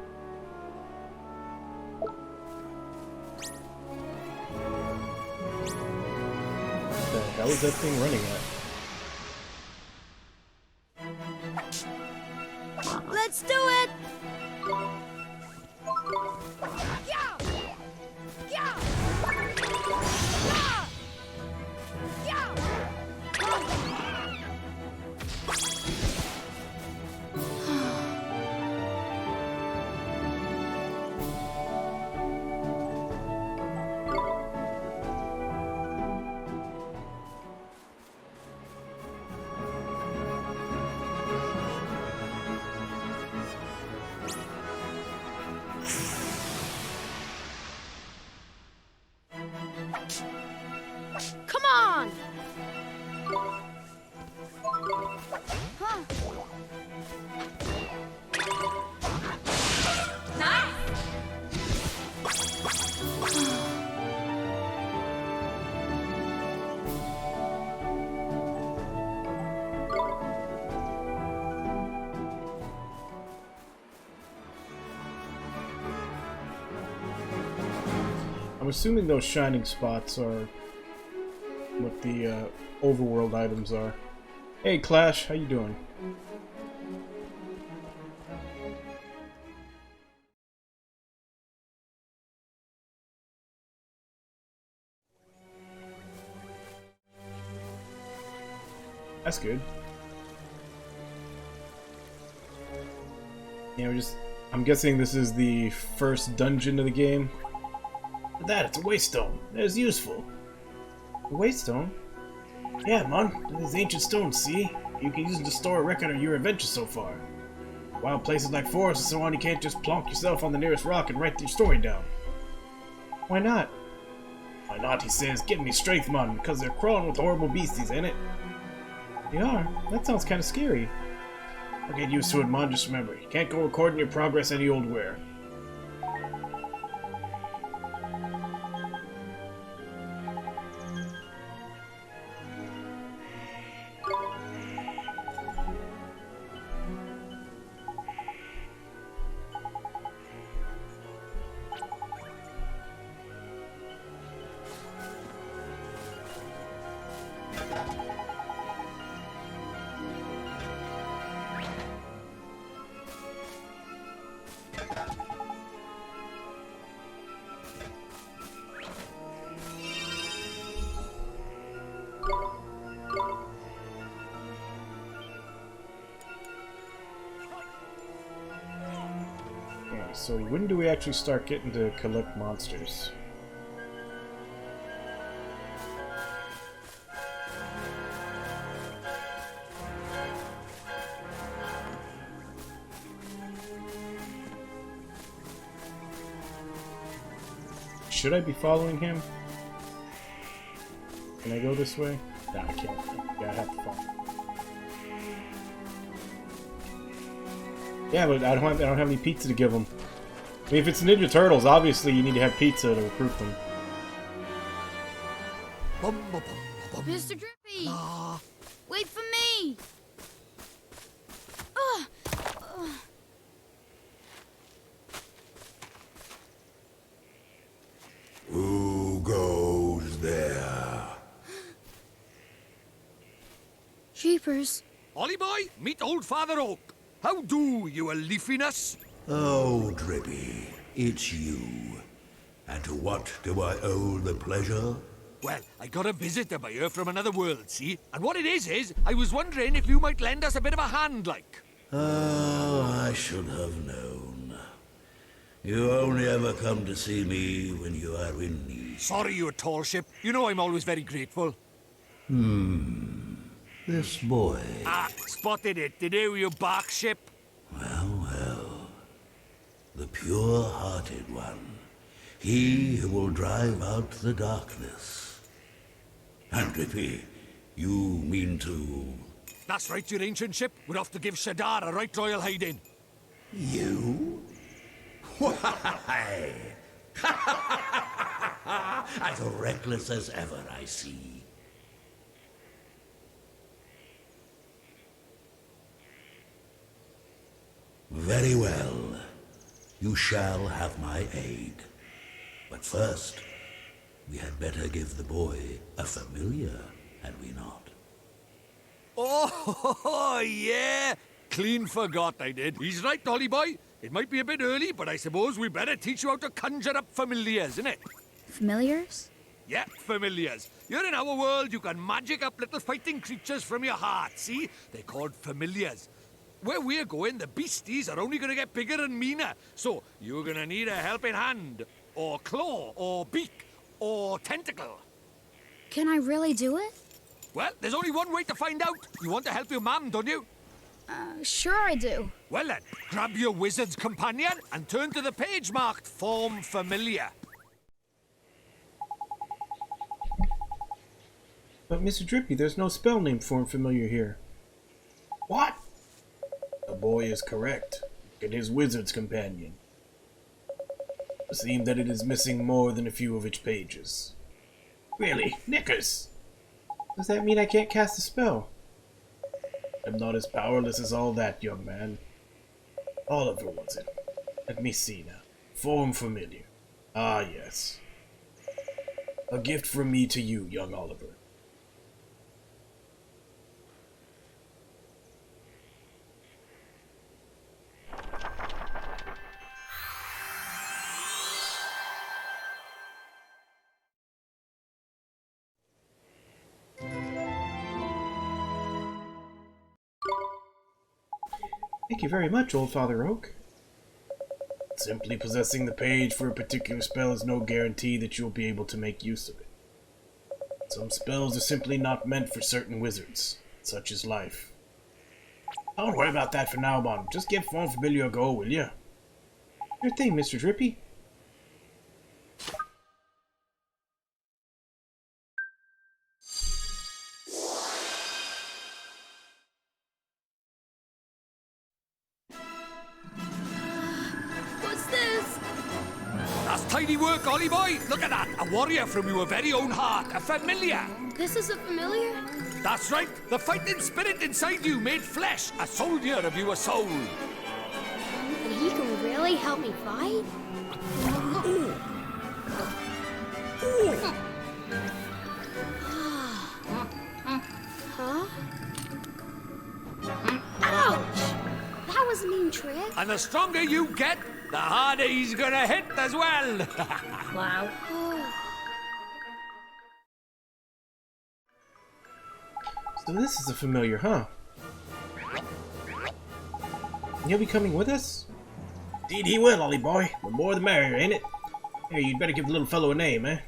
What the hell is that thing running at? Let's do it! Come on! Huh. Nice! I'm assuming those shining spots are what the overworld items are. Hey Clash, how you doing? That's good. Yeah, we're just I'm guessing this is the first dungeon of the game. It's a waste stone. That is useful. A waste stone? Yeah, man. These ancient stones, see? You can use them to store a record of your adventures so far. Wild places like forests and so on, you can't just plonk yourself on the nearest rock and write your story down. Why not? Why not, he says. Give me strength, man, because they're crawling with horrible beasties, ain't it? They are? That sounds kind of scary. I'll get used to it, man. Just remember, you can't go recording your progress any old where. So when do we actually start getting to collect monsters? Should I be following him? Can I go this way? Nah, I can't. Yeah, I have to follow. Yeah, but I don't have any pizza to give him. I mean, if it's Ninja Turtles, obviously you need to have pizza to recruit them. Mr. Drippy! Wait for me! Who goes there? Jeepers. Ollie boy, meet old Father Oak. How do, you a leafiness? Oh, Drippy, it's you. And to what do I owe the pleasure? Well, I got a visitor by here from another world, see? And what it is, I was wondering if you might lend us a bit of a hand, like. Oh, I should have known. You only ever come to see me when you are in need. Sorry, you tall ship. You know I'm always very grateful. This boy. Ah, spotted it. Did you bark ship? Well, well. The pure-hearted one. He who will drive out the darkness. And Drippy, you mean to... That's right, your ancient ship. We're off to give Shadar a right royal hiding. You? Why? As reckless as ever, I see. Very well. You shall have my aid. But first, we had better give the boy a familiar, had we not? Oh, yeah. Clean forgot I did. He's right, Ollie boy. It might be a bit early, but I suppose we better teach you how to conjure up familiars, innit? Familiars? Yeah, familiars. You're in our world, you can magic up little fighting creatures from your heart, see? They're called familiars. Where we're going, the beasties are only gonna get bigger and meaner. So, you're gonna need a helping hand, or claw, or beak, or tentacle. Can I really do it? Well, there's only one way to find out. You want to help your mum, don't you? Sure I do. Well then, grab your wizard's companion and turn to the page marked Form Familiar. But Mr. Drippy, there's no spell name Form Familiar here. What? The boy is correct. Look at his wizard's companion. It seems that it is missing more than a few of its pages. Really? Knickers! Does that mean I can't cast a spell? I'm not as powerless as all that, young man. Oliver was it? Let me see now. Form Familiar. Ah, yes. A gift from me to you, young Oliver. Thank you very much, Old Father Oak. Simply possessing the page for a particular spell is no guarantee that you'll be able to make use of it. Some spells are simply not meant for certain wizards. Such is life. Don't worry about that for now, Bon. Just give Fond Familiar a go, will ya? Sure thing, Mr. Drippy. What's this? That's tidy work, Ollie boy. Look at that. A warrior from your very own heart. A familiar. This is a familiar? That's right. The fighting spirit inside you made flesh. A soldier of your soul. And he can really help me fight? Huh? Ouch! That was a mean trick. And the stronger you get, the harder he's gonna hit as well. Wow. So this is a familiar, huh? He'll be coming with us? Indeed he will, Ollie boy. The more the merrier, ain't it? Here, you'd better give the little fellow a name, eh?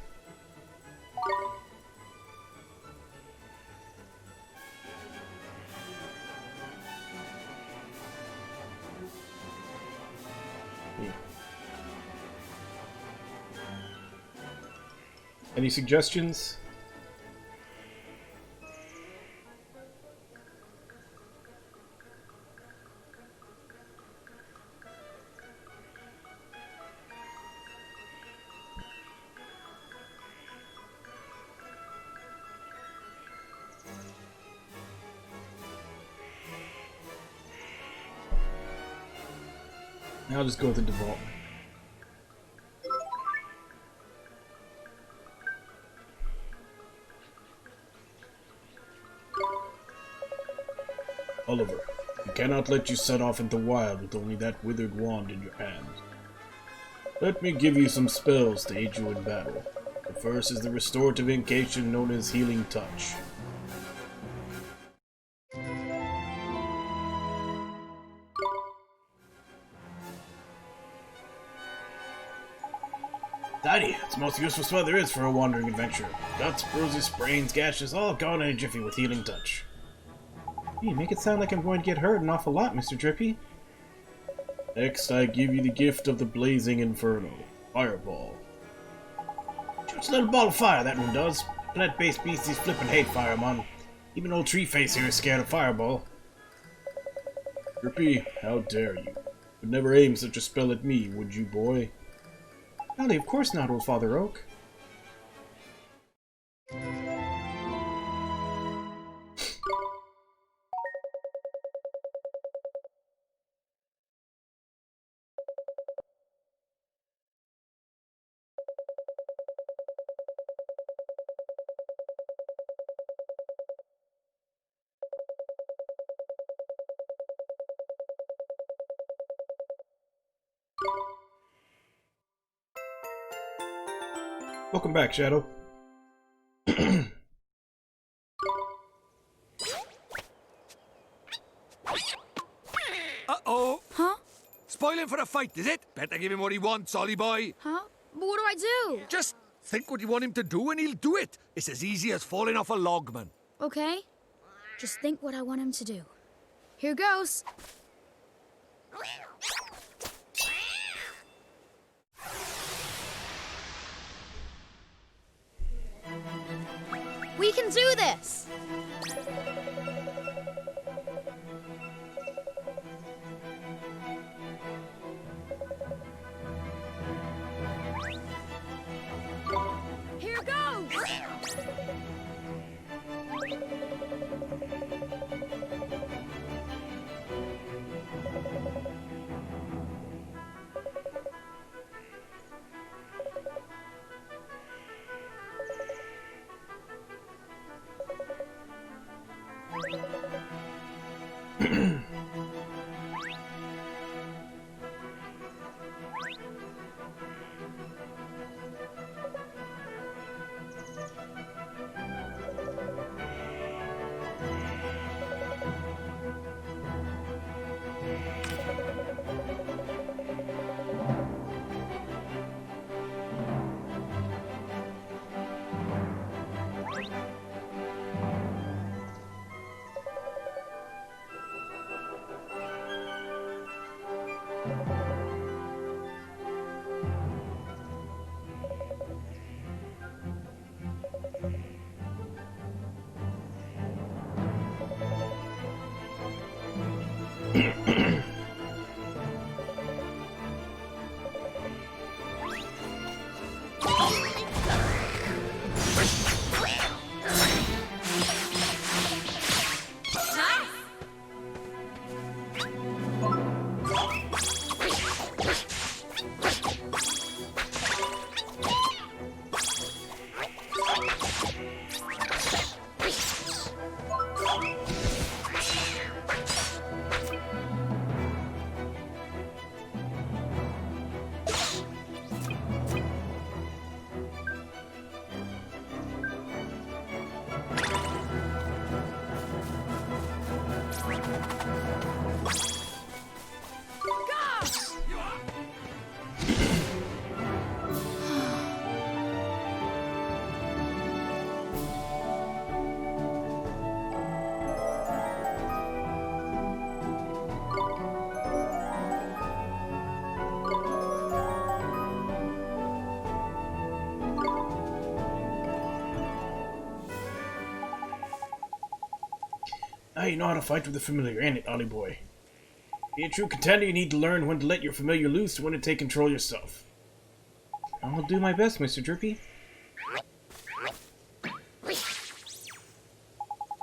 Any suggestions? I'll just go with the default. Oliver, we cannot let you set off into the wild with only that withered wand in your hand. Let me give you some spells to aid you in battle. The first is the restorative incantation known as Healing Touch. Tidy, it's the most useful spell there is for a wandering adventurer. Guts, bruises, sprains, gashes, all gone in a jiffy with Healing Touch. You make it sound like I'm going to get hurt an awful lot, Mr. Drippy. Next, I give you the gift of the Blazing Inferno. Fireball. Shoots a little ball of fire, that one does. Plant-based beasties flippin' hate fire, man. Even old Treeface here is scared of Fireball. Drippy, how dare you? Would never aim such a spell at me, would you, boy? Golly, of course not, old Father Oak. Welcome back, Shadow. Uh-oh. Huh? Spoiling for a fight, is it? Better give him what he wants, Ollie boy. Huh? But what do I do? Just think what you want him to do and he'll do it. It's as easy as falling off a log, man. Okay. Just think what I want him to do. Here goes. We can do this! Here goes! Now you know how to fight with the familiar, ain't it, Ollie boy? To be a true contender, you need to learn when to let your familiar loose and when to take control yourself. I'll do my best, Mr. Drippy.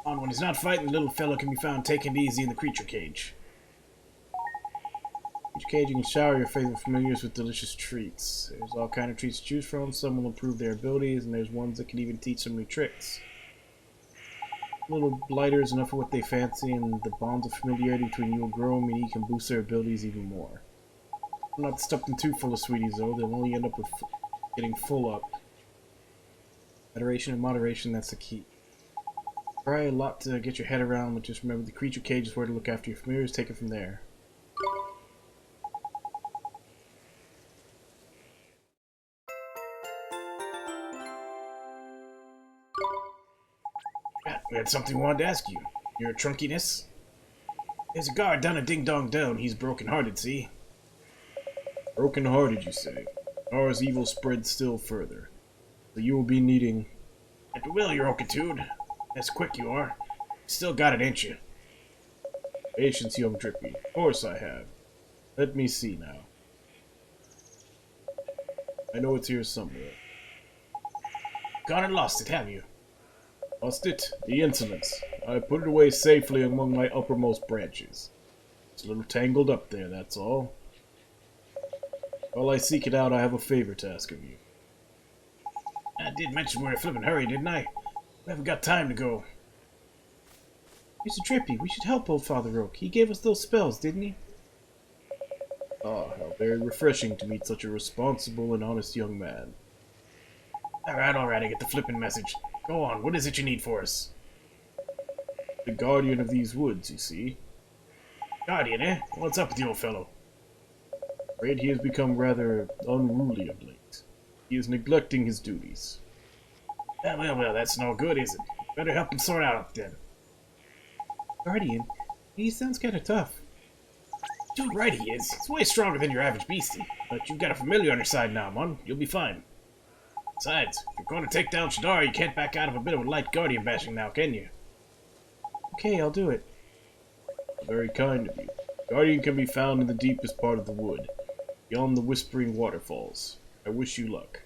On when he's not fighting, the little fellow can be found taking it easy in the creature cage. Creature cage, you can shower your favorite familiars with delicious treats. There's all kind of treats to choose from. Some will improve their abilities, and there's ones that can even teach some new tricks. Little blighters enough for what they fancy, and the bonds of familiarity between you will grow, meaning you can boost their abilities even more. I'm not stuck them too full of sweeties, though. They'll only end up with getting full up. Moderation and moderation, that's the key. Try a lot to get your head around, but just remember the creature cage is where to look after your familiars. Take it from there. We had something we wanted to ask you. Your trunkiness? There's a guard down at Ding Dong Down. He's broken-hearted, see? Broken-hearted, you say? Ours evil spreads still further. So you will be needing... If you will, your Okitude. That's quick you are. You still got it, ain't you? Patience, young Drippy. Of course I have. Let me see now. I know it's here somewhere. Gone and lost it, have you? Lost it? The insolence. I put it away safely among my uppermost branches. It's a little tangled up there, that's all. While I seek it out, I have a favor to ask of you. I did mention we're in a flippin' hurry, didn't I? We haven't got time to go. Mr. Drippy, we should help old Father Oak. He gave us those spells, didn't he? Ah, how very refreshing to meet such a responsible and honest young man. Alright, I get the flippin' message. Go on, what is it you need for us? The guardian of these woods, you see. Guardian, eh? What's up with the old fellow? Afraid he has become rather unruly of late. He is neglecting his duties. Well, that's no good, is it? Better help him sort out then. Guardian? He sounds kinda tough. Dude, right he is. He's way stronger than your average beastie. But you've got a familiar on your side now, Mon. You'll be fine. Besides, if you're going to take down Shadar, you can't back out of a bit of a light guardian bashing now, can you? Okay, I'll do it. Very kind of you. Guardian can be found in the deepest part of the wood, beyond the Whispering Waterfalls. I wish you luck.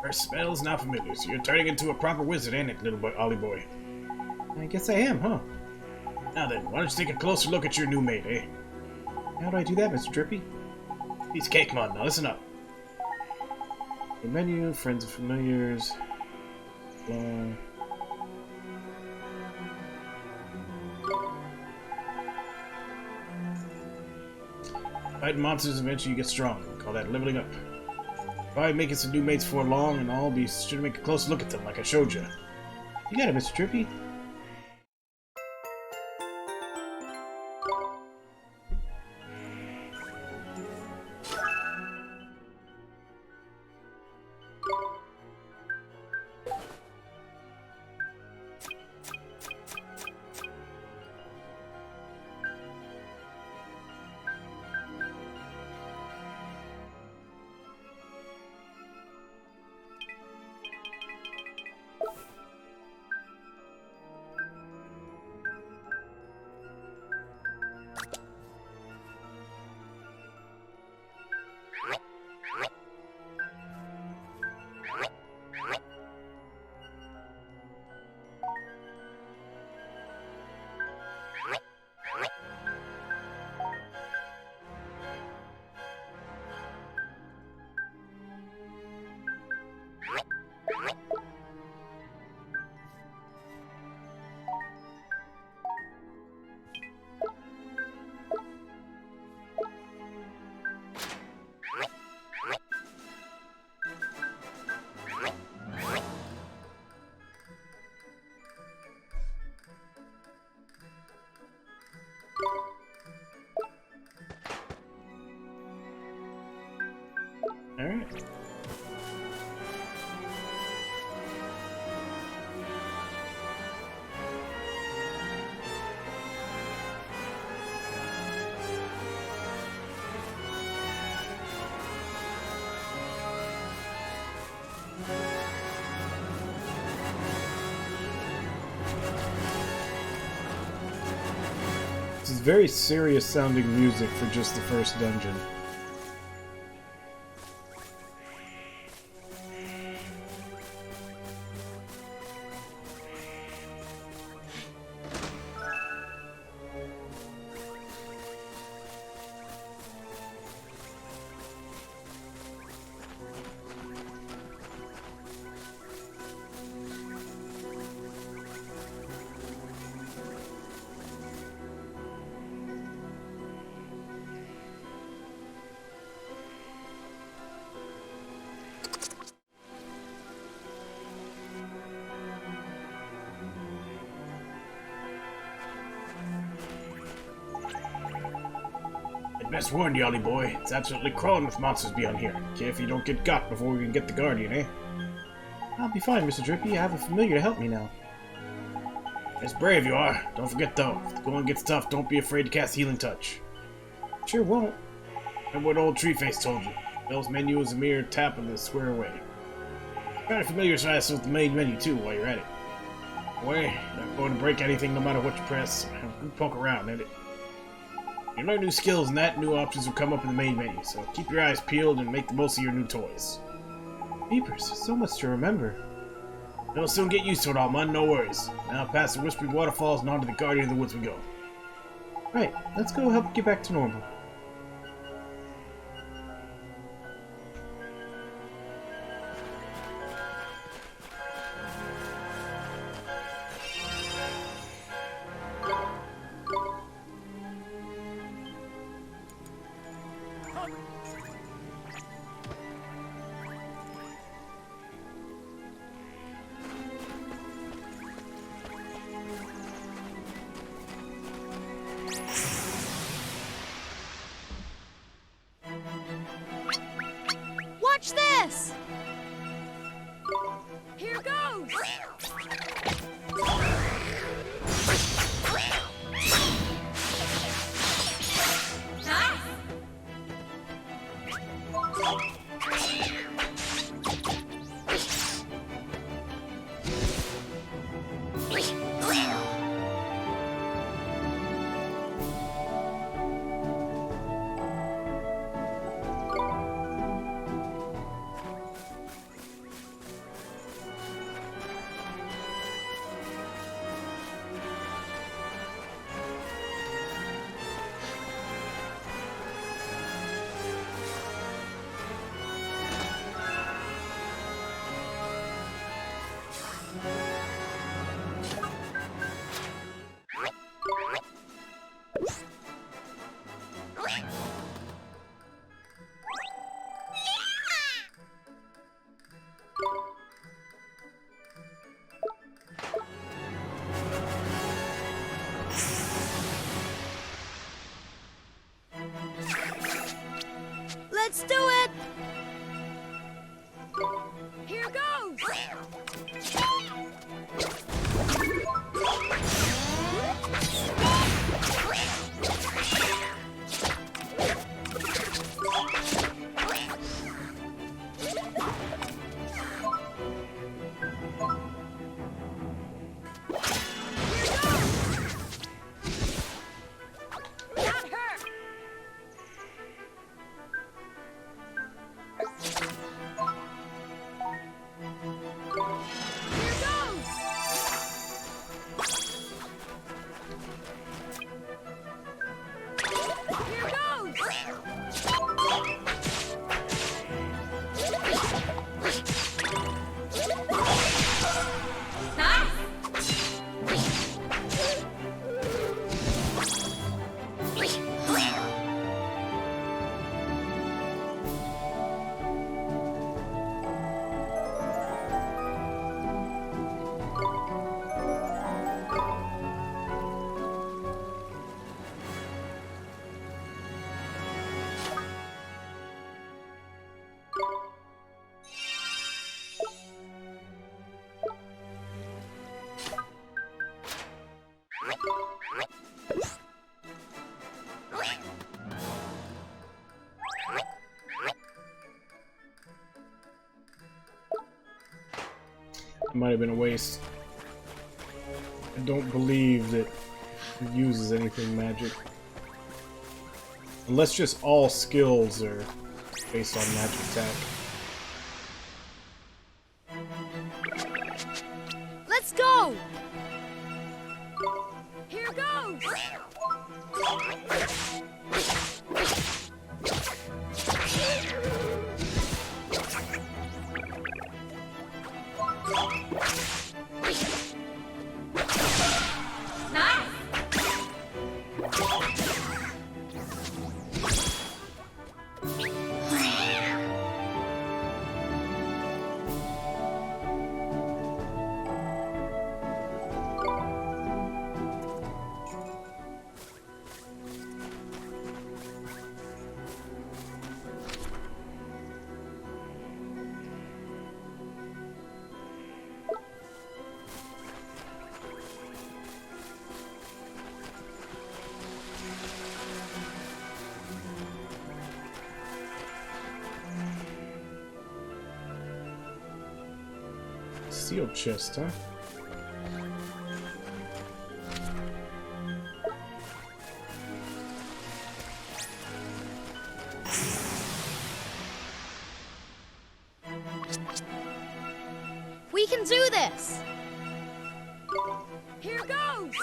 First spells, now familiars. You're turning into a proper wizard, ain't it, little boy, Ollie boy? I guess I am, huh? Now then, why don't you take a closer look at your new mate, eh? How do I do that, Mr. Drippy? Piece of cake, Mon. Now listen up. The menu, friends and familiars. Fighting monsters eventually you get strong. We call that leveling up. Probably making some new mates for long, and I'll be sure to make a close look at them like I showed you. You got it, Mr. Drippy. Alright. This is very serious sounding music for just the first dungeon. Best warn you, Ollie boy. It's absolutely crawling with monsters beyond here. Careful you don't get got before we can get the Guardian, eh? I'll be fine, Mr. Drippy. I have a familiar to help me now. It's brave you are. Don't forget though, if the going gets tough, don't be afraid to cast Healing Touch. Sure won't. Remember what old Treeface told you. Bell's menu is a mere tap of the square away. Try to familiarize with the main menu too while you're at it. Boy, you're not going to break anything no matter what you press. Have a good poke around at it. You learn new skills and that new options will come up in the main menu, so keep your eyes peeled and make the most of your new toys. Peepers, so much to remember. You'll soon get used to it all, man, no worries. Now past the Whispering Waterfalls and on to the Guardian of the Woods we go. Right, let's go help get back to normal. Watch this! Here goes! Let's do it! Here goes! Might have been a waste. I don't believe that it uses anything magic. Unless just all skills are based on magic attack. Let's go! Here goes! Steel chest, huh? We can do this! Here goes!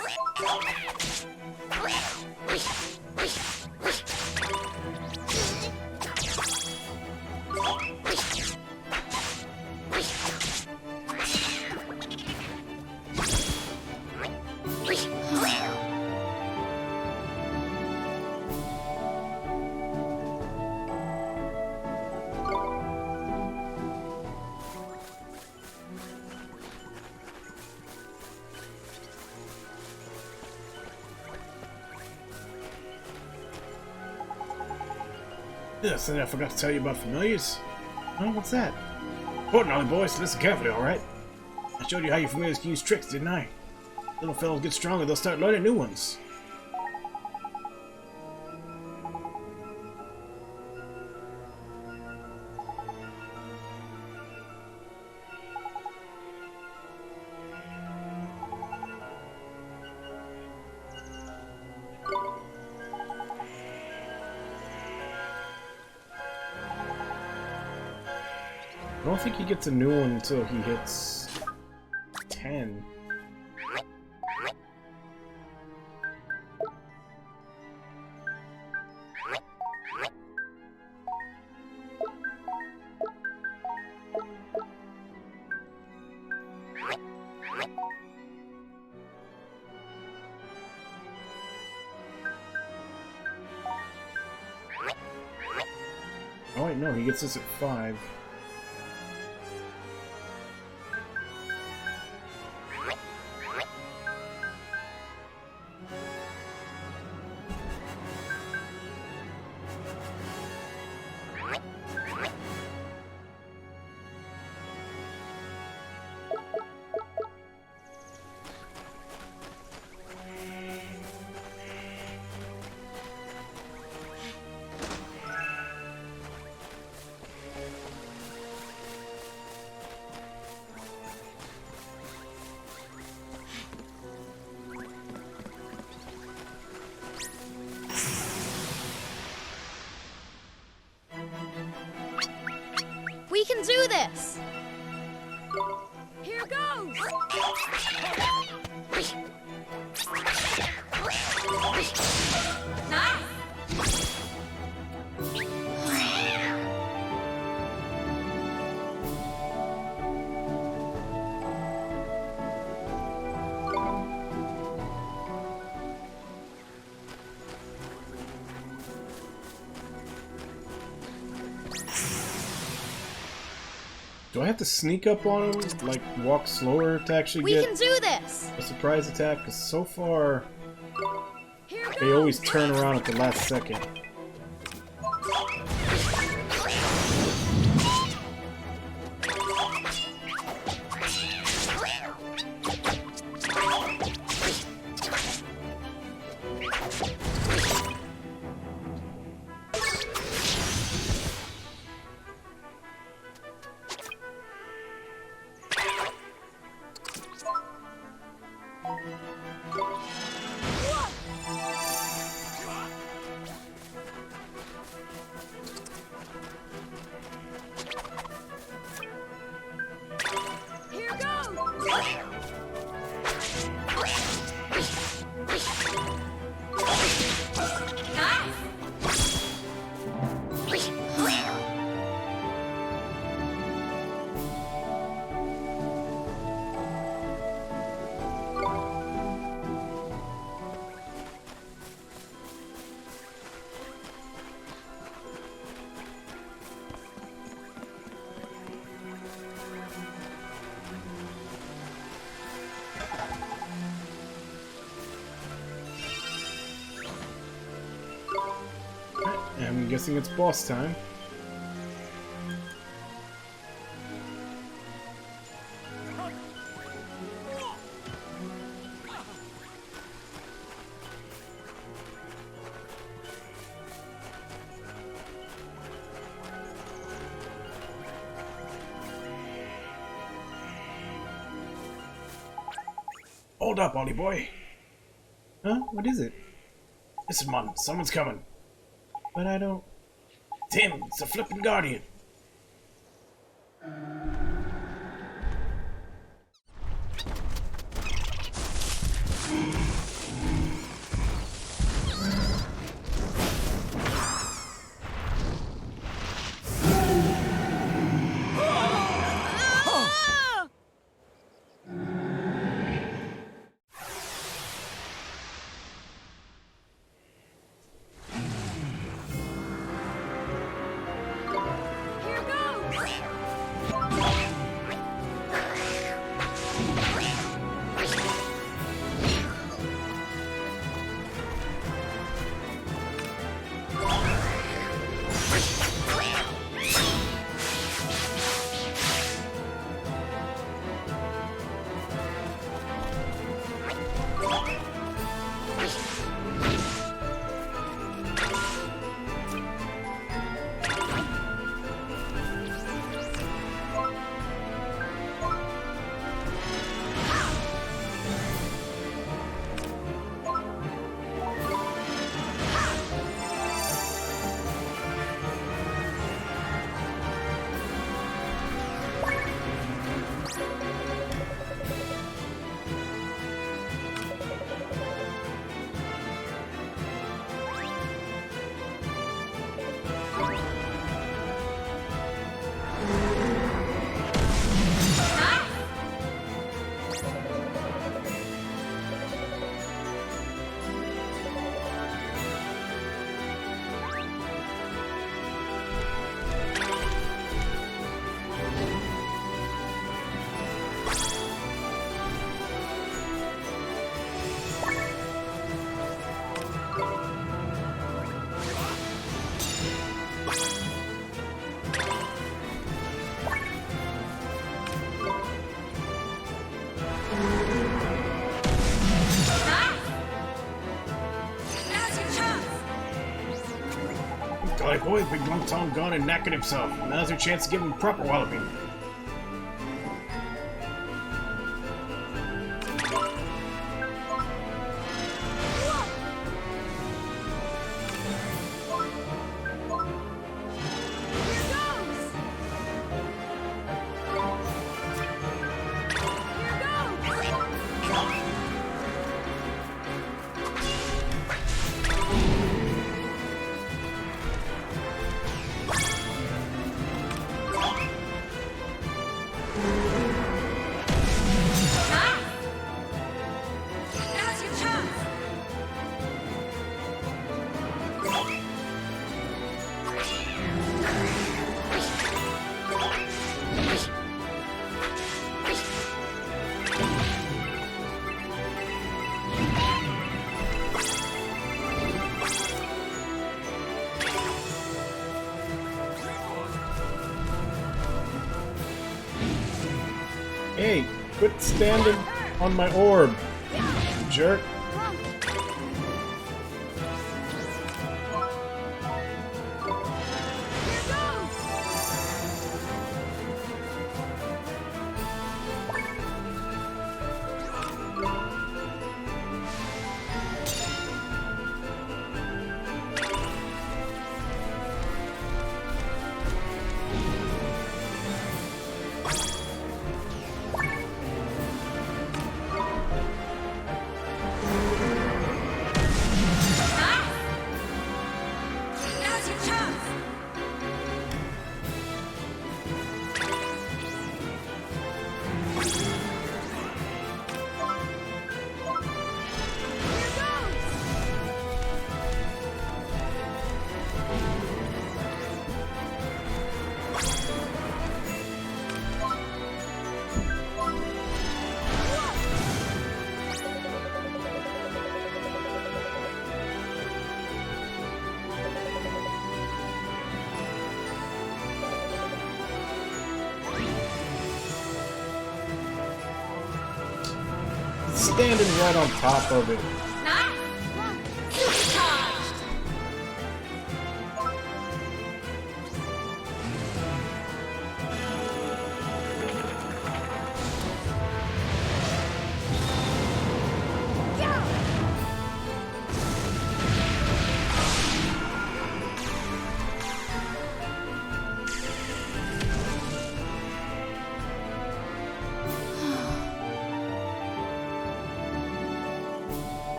Yes, and I forgot to tell you about familiars. Oh, what's that? Hold on, boys. Listen carefully, alright? I showed you how your familiars can use tricks, didn't I? Little fellows get stronger, they'll start learning new ones. I don't think he gets a new one until he hits 10. Oh wait, no, he gets this at 5. We can do this! Here goes! Do I have to sneak up on him, like walk slower to actually We get can do this! a surprise attack? Because so far, they always turn around at the last second. guessing it's boss time. Hold up, Ollie boy. Huh? What is it? Listen, man, someone's coming. But I don't... Damn, it's a flippin' guardian. Golly boy, big long Tom gone and knackered himself. Now's your chance to give him a proper walloping. Hey, quit standing on my orb, jerk. standing right on top of it.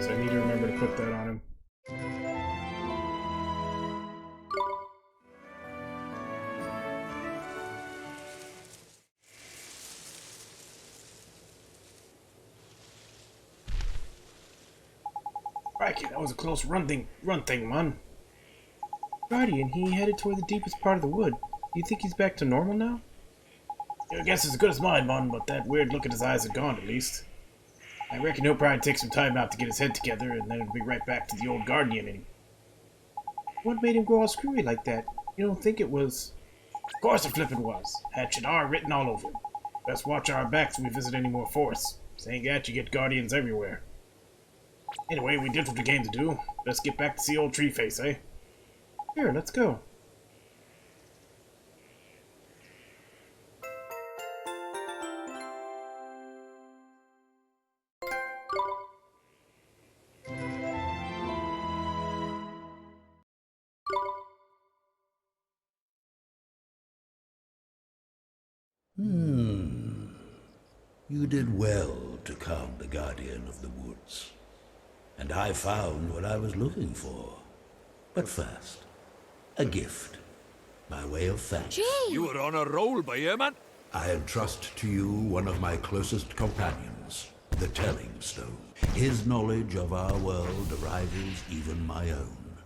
I need to remember to put that on him. Crikey, that was a close run thing, man. Guardian, he headed toward the deepest part of the wood. Do you think he's back to normal now? Your guess is as good as mine, man, but that weird look in his eyes is gone, at least. I reckon he'll probably take some time out to get his head together, and then it'll be right back to the old Guardian in him. What made him go all screwy like that? You don't think it was... Of course it flippin' was. Had Shadar written all over him. Best watch our backs when we visit any more forests. Saying that, you get Guardians everywhere. Anyway, we did what we came to do. Best get back to see old Treeface, eh? Here, let's go. You did well to calm the Guardian of the Woods. And I found what I was looking for. But first, a gift, by way of thanks. Gee! You were on a roll by here, man. I entrust to you one of my closest companions, the Telling Stone. His knowledge of our world rivals even my own.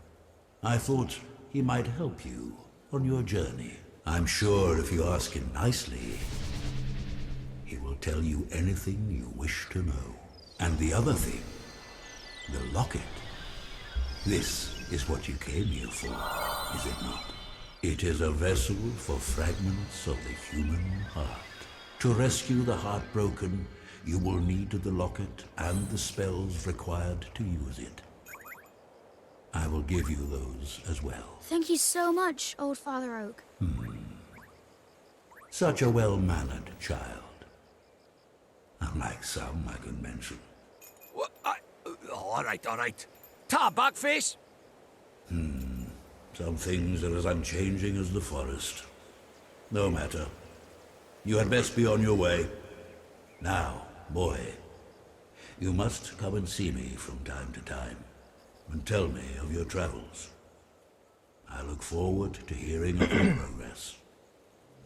I thought he might help you on your journey. I'm sure if you ask him nicely, he will tell you anything you wish to know. And the other thing, the locket. This is what you came here for, is it not? It is a vessel for fragments of the human heart. To rescue the heartbroken, you will need the locket and the spells required to use it. I will give you those as well. Thank you so much, Old Father Oak. Such a well-mannered child. Unlike some I could mention. What? All right. Ta, backface. Some things are as unchanging as the forest. No matter. You had best be on your way. Now, boy, you must come and see me from time to time, and tell me of your travels. I look forward to hearing of your progress.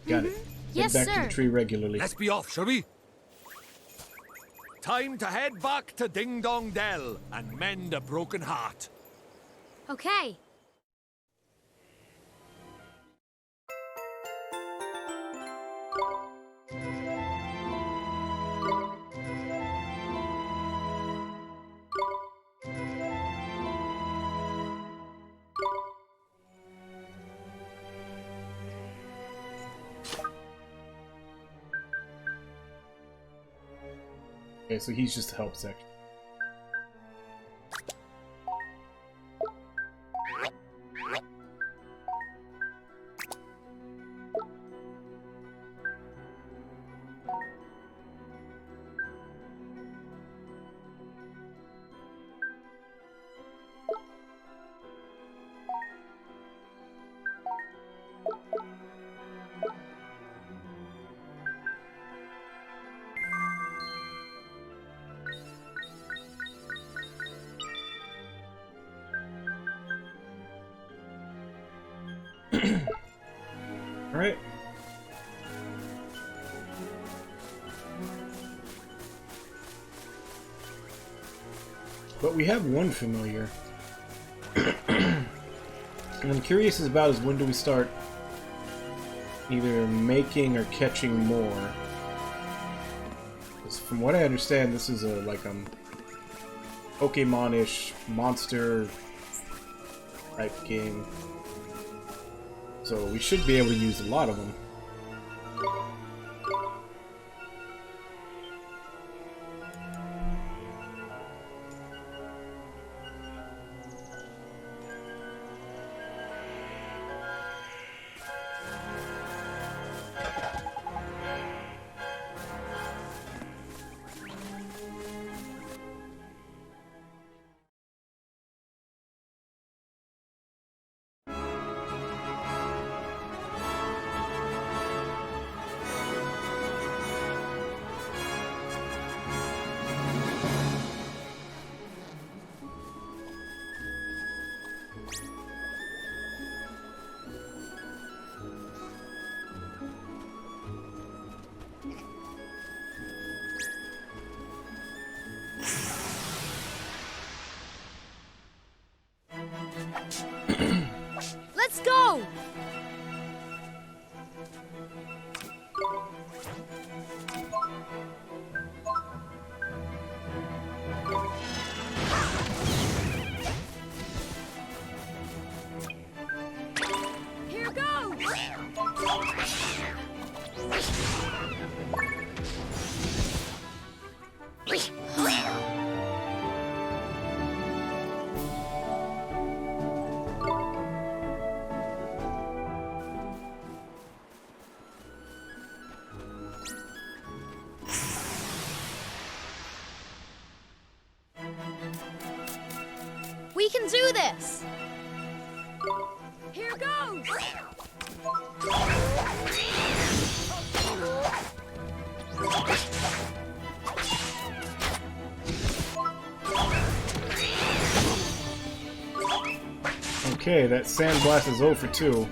Got it. Yes, head back to sir. the tree regularly. Let's be off, shall we? Time to head back to Ding Dong Dell and mend a broken heart. Okay. Okay, so he's just a help section. Alright. But we have one familiar. And I'm curious about is when do we start either making or catching more. 'Cause from what I understand, this is a like Pokemon-ish monster type game. So we should be able to use a lot of them. Let's go! Here goes! We can do this! Here goes! Okay, that sand blast is 0 for 2.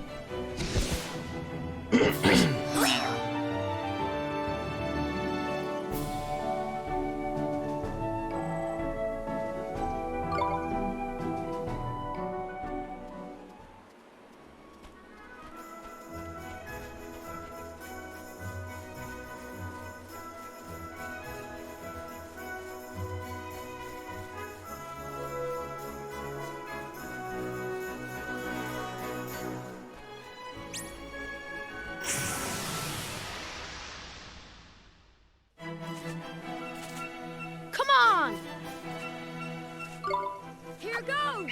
Come on! Here goes!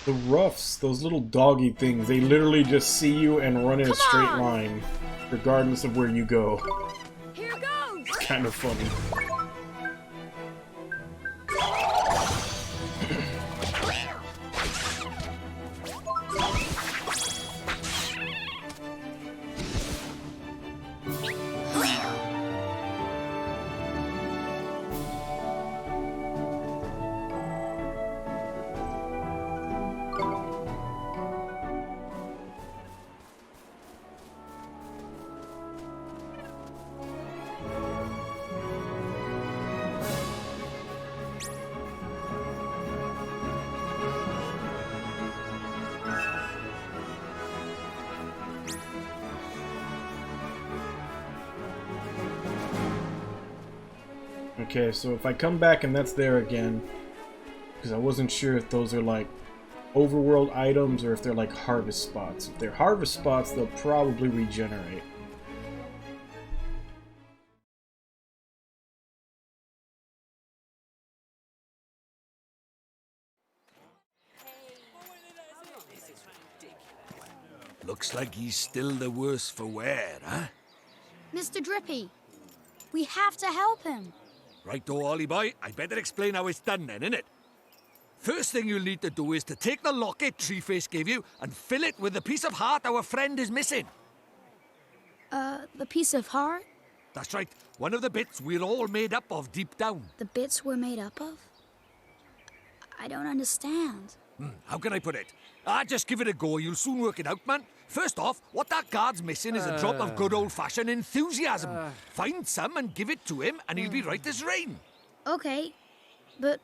The roughs, those little doggy things, they literally just see you and run in a straight line, regardless of where you go. Here goes! It's kind of funny. Okay, so if I come back and that's there again, because I wasn't sure if those are like overworld items or if they're like harvest spots. If they're harvest spots, they'll probably regenerate. Looks like he's still the worse for wear, huh? Mr. Drippy, we have to help him. Righto, Ollie boy, I better explain how it's done then, innit? First thing you'll need to do is to take the locket Treeface gave you and fill it with the piece of heart our friend is missing. The piece of heart? That's right, one of the bits we're all made up of deep down. The bits we're made up of? I don't understand. How can I put it? Just give it a go, you'll soon work it out, man. First off, what that guard's missing is a drop of good old-fashioned enthusiasm. Find some and give it to him, and he'll be right as rain. Okay, but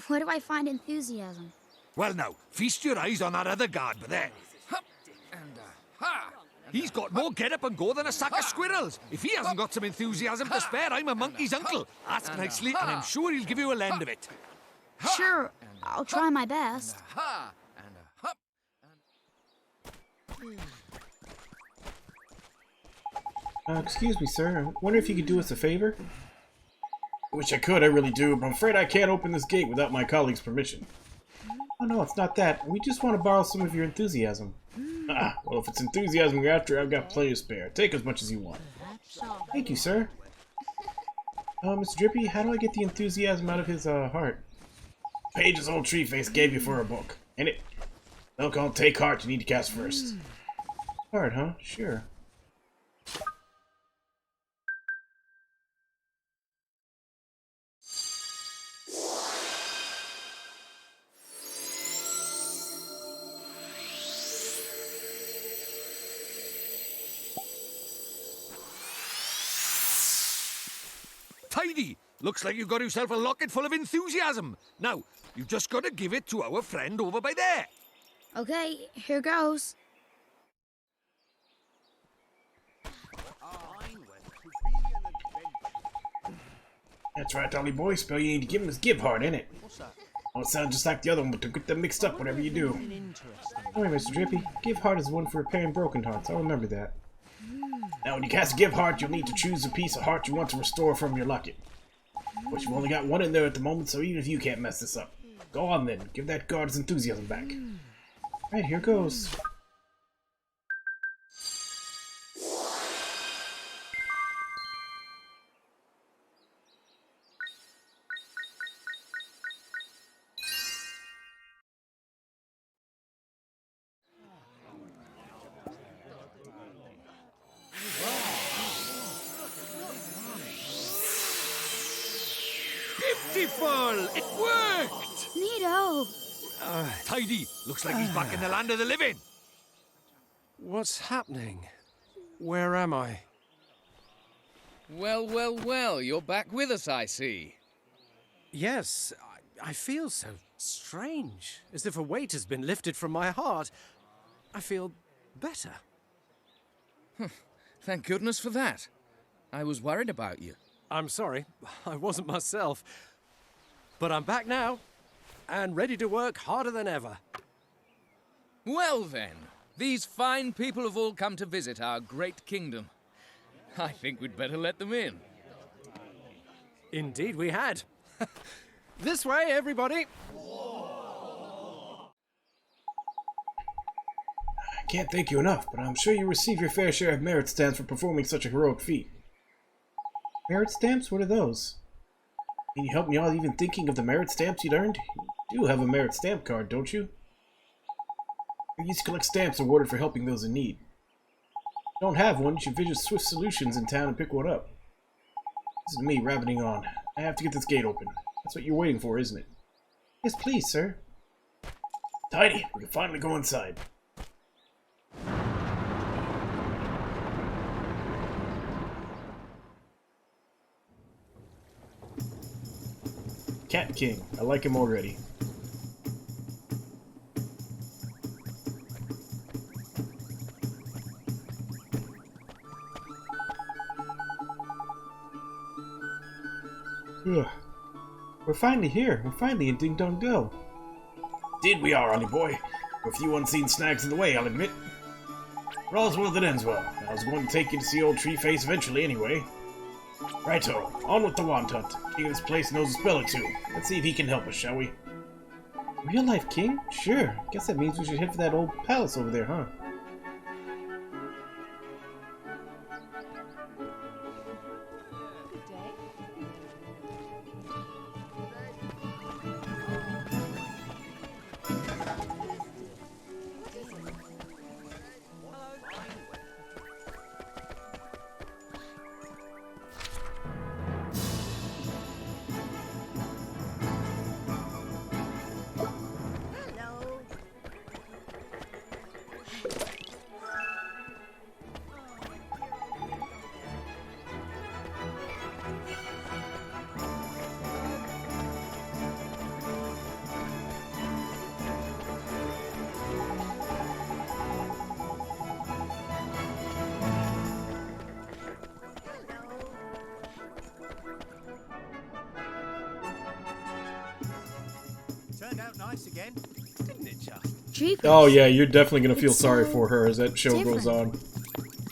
where do I find enthusiasm? Well now, feast your eyes on that other guard, but there. Hup, and ha! He's got more get-up and go than a sack of squirrels. If he hasn't got some enthusiasm to spare, I'm a monkey's uncle. Ask nicely, and I'm sure he'll give you a lend of it. Sure, I'll try my best. Excuse me, sir. I wonder if you could do us a favor? I wish I could, I really do, but I'm afraid I can't open this gate without my colleague's permission. Oh no, it's not that. We just want to borrow some of your enthusiasm. Well, if it's enthusiasm you're after, I've got plenty to spare. Take as much as you want. Thank you, sir. Mr. Drippy, how do I get the enthusiasm out of his, heart? Pages old Treeface gave you for a book. In it. Don't call take heart, you need to cast first. Heart, huh? Sure. Tidy! Looks like you've got yourself a locket full of enthusiasm. Now, you've just got to give it to our friend over by there. Okay, here goes. That's right, Ollie boy. Spell you need to give him is give heart, innit? Oh, it sounds just like the other one, but don't get them mixed up whatever you do. Alright, Mr. Drippy. Give heart is one for repairing broken hearts. I'll remember that. Now, when you cast give heart, you'll need to choose a piece of heart you want to restore from your locket. But you've only got one in there at the moment, so even if you can't mess this up. Go on then, give that guard his enthusiasm back. Right, here goes. Beautiful! It worked! Neato! Tidy! Looks like he's back in the land of the living. What's happening? Where am I? Well, well, well, you're back with us, I see. Yes, I feel so strange, as if a weight has been lifted from my heart. I feel better. Thank goodness for that. I was worried about you. I'm sorry, I wasn't myself. But I'm back now, and ready to work harder than ever. Well then, these fine people have all come to visit our great kingdom. I think we'd better let them in. Indeed we had. This way, everybody. I can't thank you enough, but I'm sure you receive your fair share of merit stamps for performing such a heroic feat. Merit stamps? What are those? Can you help me out even thinking of the merit stamps you'd earned? You do have a merit stamp card, don't you? You used to collect stamps awarded for helping those in need. If you don't have one, you should visit Swift Solutions in town and pick one up. This is me rabbiting on. I have to get this gate open. That's what you're waiting for, isn't it? Yes, please, sir. Tidy, we can finally go inside. Cat King. I like him already. Ugh. We're finally here. We're finally in Ding Dong Dell. Indeed we are, Ollie boy. A few unseen snags in the way, I'll admit. But all's well that ends well. I was going to take you to see old Treeface eventually anyway. Righto, on with the wand hunt. King of this place knows a spell or two. Let's see if he can help us, shall we? Real life king? Sure. Guess that means we should head for that old palace over there, huh? Turned out nice again, didn't it, just? Oh yeah, you're definitely gonna feel It's sorry so for her as that show goes different. on.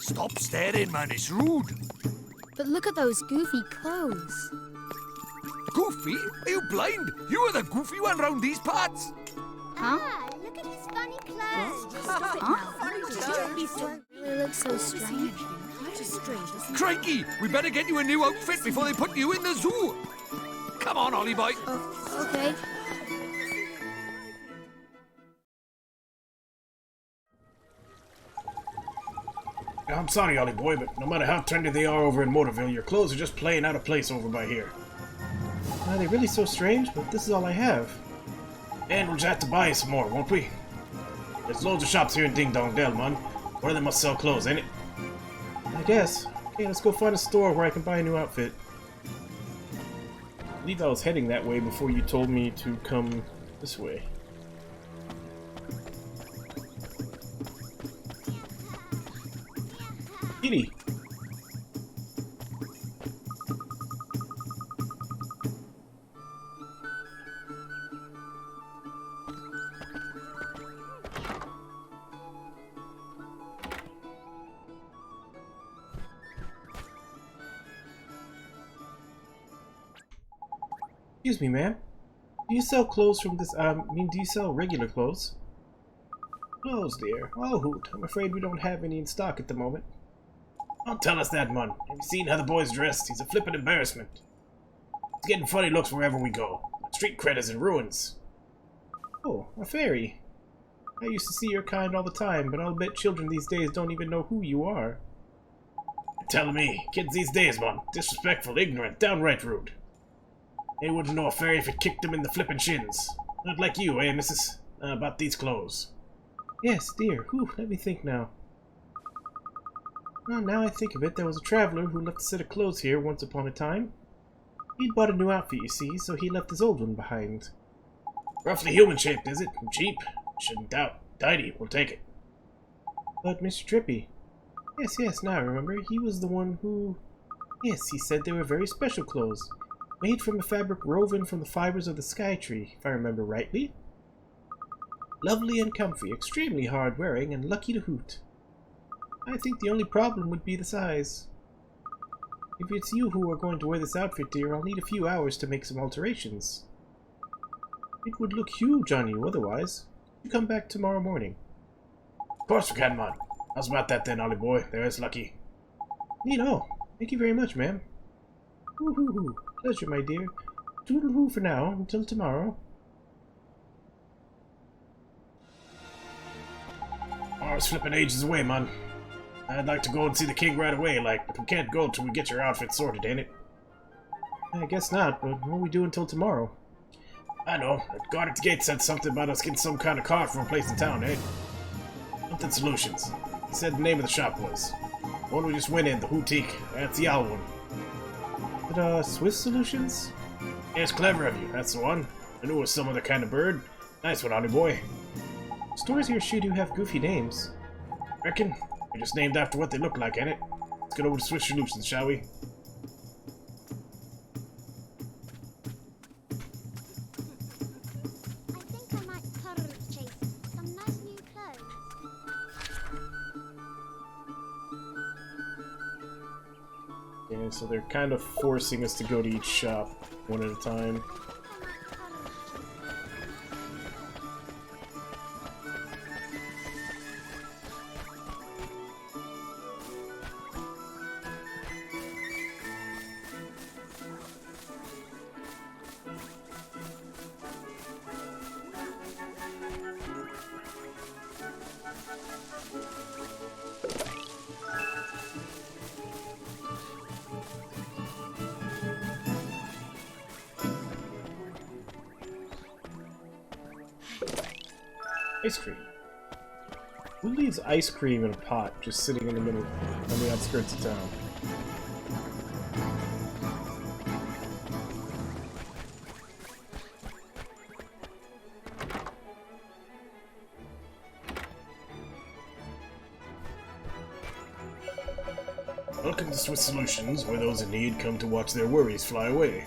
Stop staring, man. It's rude. But look at those goofy clothes. Goofy? Are you blind? You are the goofy one round these parts. Huh? Ah, look at his funny clothes. Huh? Really looks so strange. Crikey, we better get you a new outfit before they put you in the zoo. Come on, Ollie boy. Okay. I'm sorry, Ollie boy, but no matter how trendy they are over in Motorville, your clothes are just plain out of place over by here. Are they really so strange? But this is all I have. And we'll just have to buy you some more, won't we? There's loads of shops here in Ding Dong Dell, man. One of them must sell clothes, ain't it? I guess. Okay, let's go find a store where I can buy a new outfit. I believe I was heading that way before you told me to come this way. Kitty! Excuse me, ma'am. Do you sell clothes from this, do you sell regular clothes? Clothes, dear. Oh, hoot. I'm afraid we don't have any in stock at the moment. Don't tell us that, man. Have you seen how the boy's dressed? He's a flippin' embarrassment. He's getting funny looks wherever we go. Street cred is in ruins. Oh, a fairy. I used to see your kind all the time, but I'll bet children these days don't even know who you are. You're telling me. Kids these days, man. Disrespectful, ignorant, downright rude. They wouldn't know a fairy if it kicked them in the flippin' shins. Not like you, eh, missus? About these clothes. Yes, dear. Whew, let me think now. Well, now I think of it, there was a traveler who left a set of clothes here once upon a time. He'd bought a new outfit, you see, so he left his old one behind. Roughly human-shaped, is it? Cheap? Shouldn't doubt. Tidy, we'll take it. But Mr. Trippy... Yes, now I remember. He was the one who... Yes, he said they were very special clothes. Made from a fabric woven from the fibers of the sky tree, if I remember rightly. Lovely and comfy, extremely hard wearing, and lucky to hoot. I think the only problem would be the size. If it's you who are going to wear this outfit, dear, I'll need a few hours to make some alterations. It would look huge on you otherwise. You come back tomorrow morning. Of course we can, man. How's about that then, Ollie boy? There's lucky. Neat-o. Thank you very much, ma'am. Hoo-hoo-hoo. Pleasure, my dear. Toodle-hoo for now, until tomorrow. Ours flippin' ages away, man. I'd like to go and see the king right away, but we can't go till we get your outfit sorted, ain't it? I guess not, but what will we do until tomorrow? I know. That guard at the gate said something about us getting some kind of card from a place in town, eh? Something Solutions. He said the name of the shop was. The one we just went in, the Hootique. That's the owl one. But, Swiss Solutions? Yeah, it's clever of you. That's the one. I knew it was some other kind of bird. Nice one, Ollie boy. Stores here sure do have goofy names. Reckon? They're just named after what they look like, ain't it? Let's get over to Swiss Solutions, shall we? I think I might purchase some nice new clothes. Yeah, so they're kind of forcing us to go to each shop one at a time. Ice cream. Who leaves ice cream in a pot just sitting in the middle on the outskirts of town? Welcome to Swiss Solutions, where those in need come to watch their worries fly away.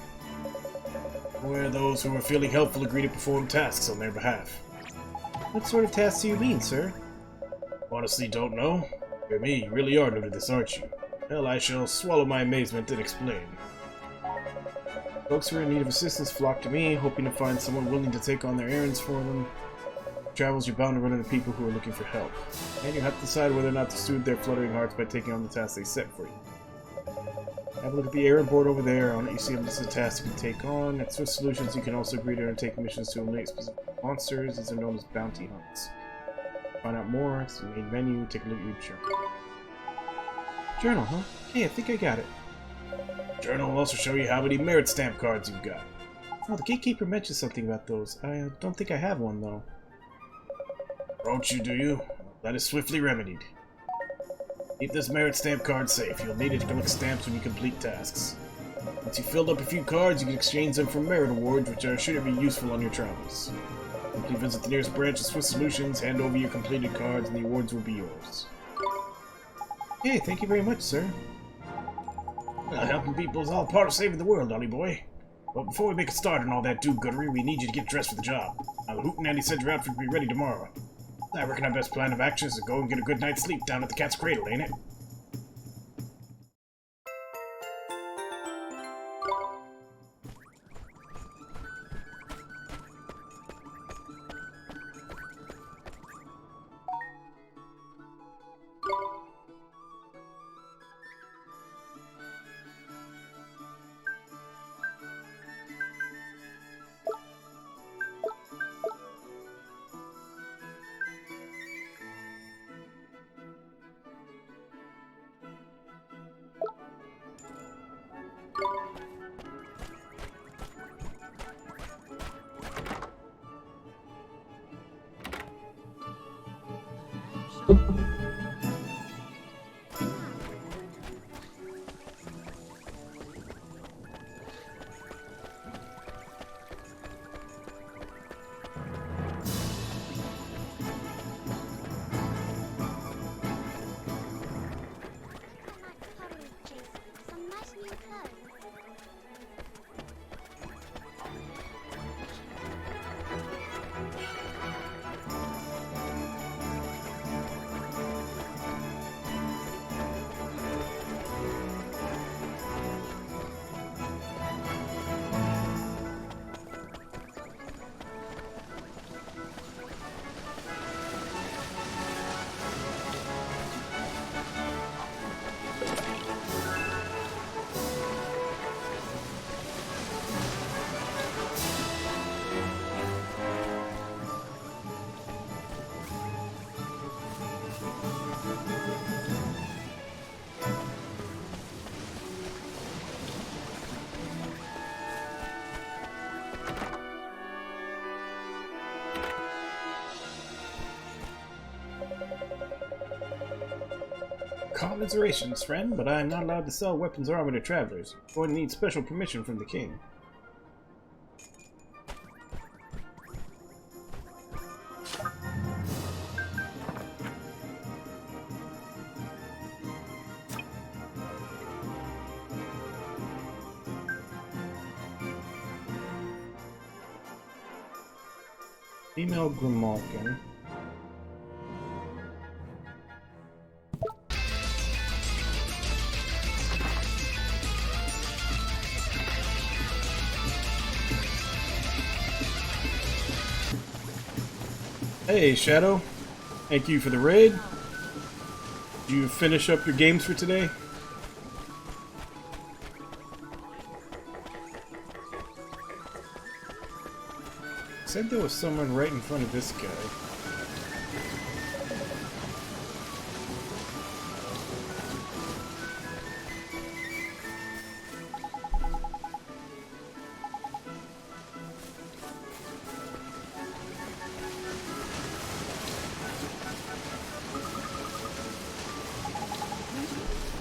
Where those who are feeling helpful agree to perform tasks on their behalf. What sort of tasks do you mean, sir? Honestly, don't know. You're me, you really are new to this, aren't you? Well, I shall swallow my amazement and explain. Folks who are in need of assistance flock to me, hoping to find someone willing to take on their errands for them. Travels, you're bound to run into people who are looking for help, and you have to decide whether or not to soothe their fluttering hearts by taking on the tasks they set for you. Have a look at the errand board over there. On it you see a list of tasks you can take on. At Swiss Solutions you can also agree to undertake missions to eliminate specific monsters. These are known as bounty hunts. Find out more, it's the main menu, take a look at your journal. Journal, huh? Hey, I think I got it. Journal will also show you how many merit stamp cards you've got. Oh, the gatekeeper mentioned something about those. I don't think I have one, though. Don't you, do you? That is swiftly remedied. Keep this merit stamp card safe. You'll need it to collect stamps when you complete tasks. Once you've filled up a few cards, you can exchange them for merit awards, which are sure to be useful on your travels. Simply visit the nearest branch of Swiss Solutions, hand over your completed cards, and the awards will be yours. Hey, thank you very much, sir. Well, helping people is all part of saving the world, Ollie boy. But before we make a start on all that do-goodery, we need you to get dressed for the job. Now, the Hootenanny said your outfit will be ready tomorrow. I reckon our best plan of action is to go and get a good night's sleep down at the Cat's Cradle, ain't it? Commiserations, friend, but I am not allowed to sell weapons or armor to travelers. I'm going to need special permission from the king. Female Grimalkin. Hey, Shadow. Thank you for the raid. Did you finish up your games for today? Said there was someone right in front of this guy.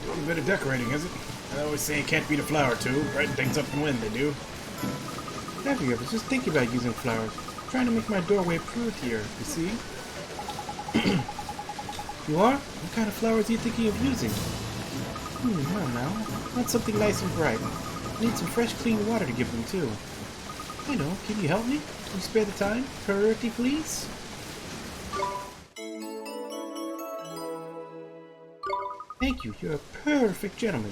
Doing a bit of decorating, is it? I always say it can't beat a flower, too. Brighten things up and when they do. Have you ever just thinking about using flowers? Trying to make my doorway prettier, you see? You are? What kind of flowers are you thinking of using? Come on now. I want something nice and bright. I need some fresh, clean water to give them, too. I know. Can you help me? Can you spare the time? Priority, please? Thank you. You're a perfect gentleman.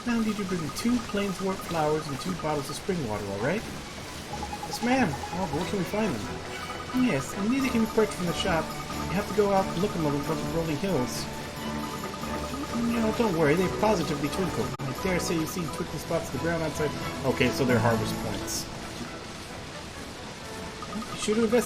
Now I need you to bring me 2 plainswort flowers and 2 bottles of spring water, alright? Yes, ma'am. Oh, but where can we find them? Yes, and neither can be purchased from the shop. You have to go out and look them over from the rolling hills. You know, don't worry. They positively twinkle. I dare say you've seen twinkle spots on the ground outside. Okay, so they're harvest points. You should have invested.